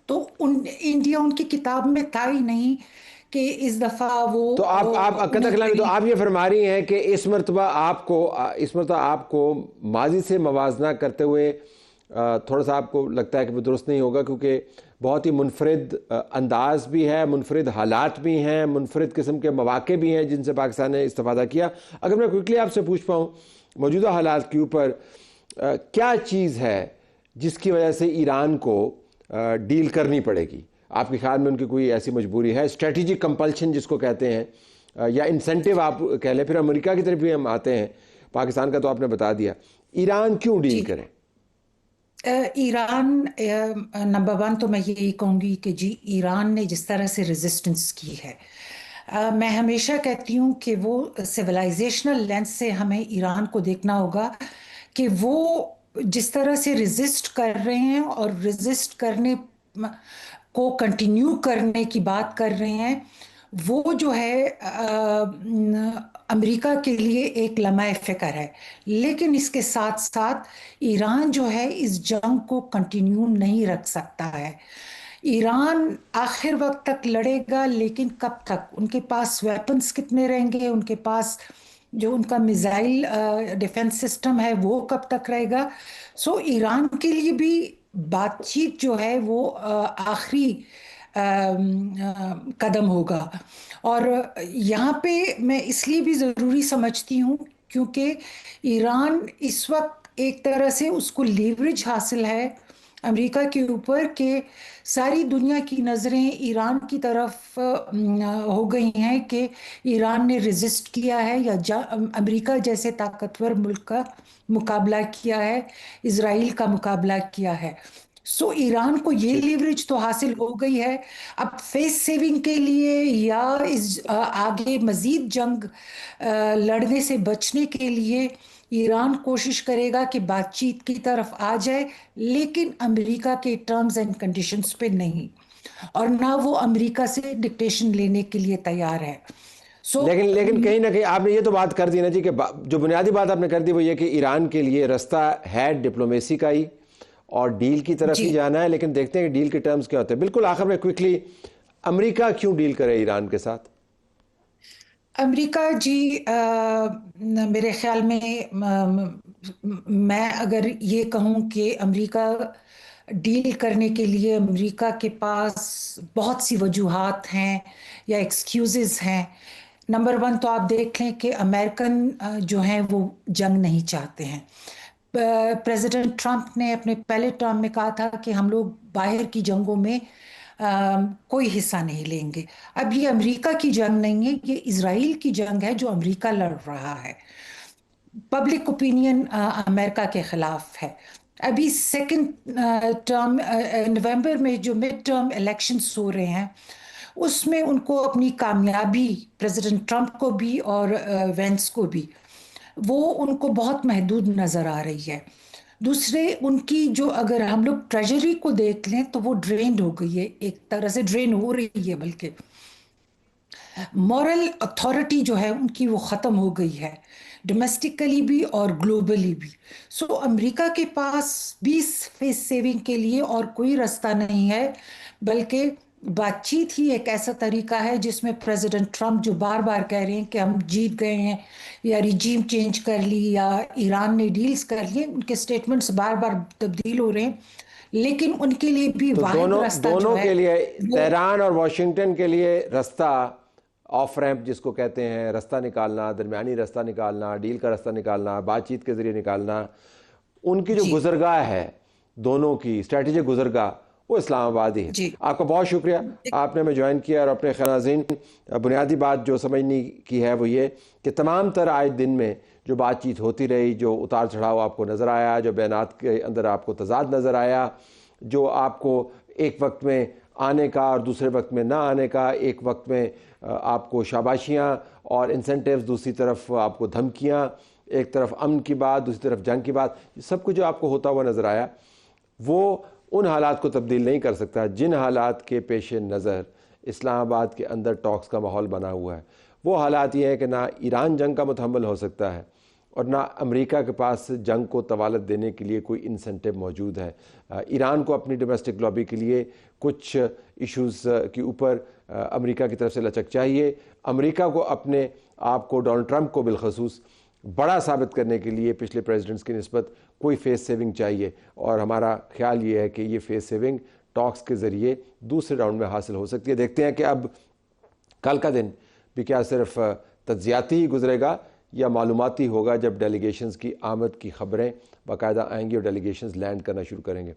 تو انڈیا ان کی کتاب میں تھا ہی نہیں کہ اس دفعہ وہ تو آپ یہ فرما رہی ہیں کہ اس مرتبہ آپ کو ماضی سے موازنہ کرتے ہوئے تھوڑا سا آپ کو لگتا ہے کہ وہ درست نہیں ہوگا، کیونکہ بہت ہی منفرد انداز بھی ہے، منفرد حالات بھی ہیں، منفرد قسم کے مواقع بھی ہیں جن سے پاکستان نے استفادہ کیا. اگر میں کوئکلی آپ سے پوچھ پاؤں موجودہ حالات کے اوپر کیا چیز ہے جس کی وجہ سے ایران کو ڈیل کرنی پڑے گی؟ آپ کے خیال میں ان کی کوئی ایسی مجبوری ہے، اسٹریٹجک کمپلشن جس کو کہتے ہیں، یا انسینٹیو آپ کہہ لیں؟ پھر امریکہ کی طرف بھی ہم آتے ہیں، پاکستان کا تو آپ نے بتا دیا. ایران کیوں ڈیل کریں؟ ایران نمبر 1 تو میں یہی کہوں گی کہ جی ایران نے جس طرح سے ریزسٹنس کی ہے، میں ہمیشہ کہتی ہوں کہ وہ سویلائزیشنل لینس سے ہمیں ایران کو دیکھنا ہوگا کہ وہ جس طرح سے ریزسٹ کر رہے ہیں اور ریزسٹ کرنے کو کنٹینیو کرنے کی بات کر رہے ہیں، وہ جو ہے امریکہ کے لیے ایک لمحہ فکر ہے. لیکن اس کے ساتھ ساتھ ایران جو ہے اس جنگ کو کنٹینیو نہیں رکھ سکتا ہے. ایران آخر وقت تک لڑے گا، لیکن کب تک؟ ان کے پاس ویپنز کتنے رہیں گے، ان کے پاس جو ان کا میزائل ڈیفنس سسٹم ہے وہ کب تک رہے گا. سو ایران کے لیے بھی بات چیت جو ہے وہ آخری قدم ہوگا. اور یہاں پہ میں اس لیے بھی ضروری سمجھتی ہوں کیونکہ ایران اس وقت ایک طرح سے اس کو لیوریج حاصل ہے امریکہ کے اوپر کہ ساری دنیا کی نظریں ایران کی طرف ہو گئی ہیں کہ ایران نے ریزسٹ کیا ہے یا امریکہ جیسے طاقتور ملک کا مقابلہ کیا ہے، اسرائیل کا مقابلہ کیا ہے. سو ایران کو یہ لیوریج تو حاصل ہو گئی ہے. اب فیس سیونگ کے لیے یا اس آگے مزید جنگ لڑنے سے بچنے کے لیے ایران کوشش کرے گا کہ بات چیت کی طرف آ جائے، لیکن امریکہ کے ٹرمز اینڈ کنڈیشنز پہ نہیں، اور نہ وہ امریکہ سے ڈکٹیشن لینے کے لیے تیار ہے. لیکن کہیں نہ کہیں آپ نے یہ تو بات کر دی نا جی کہ جو بنیادی بات آپ نے کر دی وہ یہ کہ ایران کے لیے رستہ ہے ڈپلومیسی کا ہی اور ڈیل کی طرف ہی جانا ہے، لیکن دیکھتے ہیں کہ ڈیل کے ٹرمز کیا ہوتے ہیں. بالکل آخر میں کوئکلی امریکہ کیوں ڈیل کرے ایران کے ساتھ؟ امریکہ جی میرے خیال میں اگر یہ کہوں کہ امریکہ ڈیل کرنے کے لیے امریکہ کے پاس بہت سی وجوہات ہیں یا ایکسکیوزز ہیں. نمبر 1 تو آپ دیکھ لیں کہ امریکن جو ہیں وہ جنگ نہیں چاہتے ہیں. پریزیڈنٹ ٹرمپ نے اپنے پہلے ٹرم میں کہا تھا کہ ہم لوگ باہر کی جنگوں میں کوئی حصہ نہیں لیں گے. اب یہ امریکہ کی جنگ نہیں ہے، یہ اسرائیل کی جنگ ہے جو امریکہ لڑ رہا ہے. پبلک اوپینین امریکہ کے خلاف ہے. ابھی سیکنڈ ٹرم نومبر میں جو مڈ ٹرم الیکشنز ہو رہے ہیں اس میں ان کو اپنی کامیابی، پریزیڈنٹ ٹرمپ کو بھی اور وینس کو بھی، وہ ان کو بہت محدود نظر آ رہی ہے. دوسرے ان کی جو اگر ہم لوگ ٹریجری کو دیکھ لیں تو وہ ڈرینڈ ہو گئی ہے، ایک طرح سے ڈرین ہو رہی ہے، بلکہ مورل اتھارٹی جو ہے ان کی وہ ختم ہو گئی ہے، ڈومیسٹکلی بھی اور گلوبلی بھی. سو امریکہ کے پاس بھی فیس سیونگ کے لیے اور کوئی راستہ نہیں ہے، بلکہ بات چیت ہی ایک ایسا طریقہ ہے جس میں پریزیڈنٹ ٹرمپ جو بار بار کہہ رہے ہیں کہ ہم جیت گئے ہیں یا ریجیم چینج کر لی یا ایران نے ڈیلز کر لیے، ان کے سٹیٹمنٹس بار بار تبدیل ہو رہے ہیں، لیکن ان کے لیے بھی واحد راستہ دونوں کے لیے، تہران اور واشنگٹن کے لیے رستہ آف ریمپ جس کو کہتے ہیں، رستہ نکالنا، درمیانی رستہ نکالنا، ڈیل کا رستہ نکالنا، بات چیت کے ذریعے نکالنا، ان کی جو گزرگاہ ہے دونوں کی اسٹریٹجک گزرگاہ وہ اسلام آباد ہی ہے. آپ کا بہت شکریہ، آپ نے ہمیں جوائن کیا. اور اپنے ناظرین بنیادی بات جو سمجھنے کی ہے وہ یہ کہ تمام تر آئے دن میں جو بات چیت ہوتی رہی، جو اتار چڑھاؤ آپ کو نظر آیا، جو بیانات کے اندر آپ کو تضاد نظر آیا، جو آپ کو ایک وقت میں آنے کا اور دوسرے وقت میں نہ آنے کا، ایک وقت میں آپ کو شاباشیاں اور انسینٹیوز، دوسری طرف آپ کو دھمکیاں، ایک طرف امن کی بات، دوسری طرف جنگ کی بات، یہ سب کچھ جو آپ کو ہوتا ہوا نظر آیا وہ ان حالات کو تبدیل نہیں کر سکتا جن حالات کے پیش نظر اسلام آباد کے اندر ٹاکس کا ماحول بنا ہوا ہے۔ وہ حالات یہ ہیں کہ نہ ایران جنگ کا متحمل ہو سکتا ہے اور نہ امریکہ کے پاس جنگ کو طوالت دینے کے لیے کوئی انسینٹیو موجود ہے۔ ایران کو اپنی ڈومیسٹک لابی کے لیے کچھ ایشوز کے اوپر امریکہ کی طرف سے لچک چاہیے، امریکہ کو اپنے آپ کو، ڈونلڈ ٹرمپ کو بالخصوص، بڑا ثابت کرنے کے لیے پچھلے پریزیڈنٹس کی نسبت کوئی فیس سیونگ چاہیے، اور ہمارا خیال یہ ہے کہ یہ فیس سیونگ ٹاکس کے ذریعے دوسرے راؤنڈ میں حاصل ہو سکتی ہے۔ دیکھتے ہیں کہ اب کل کا دن بھی کیا صرف تجزیاتی ہی گزرے گا یا معلوماتی ہوگا، جب ڈیلیگیشنز کی آمد کی خبریں باقاعدہ آئیں گی اور ڈیلیگیشنز لینڈ کرنا شروع کریں گے۔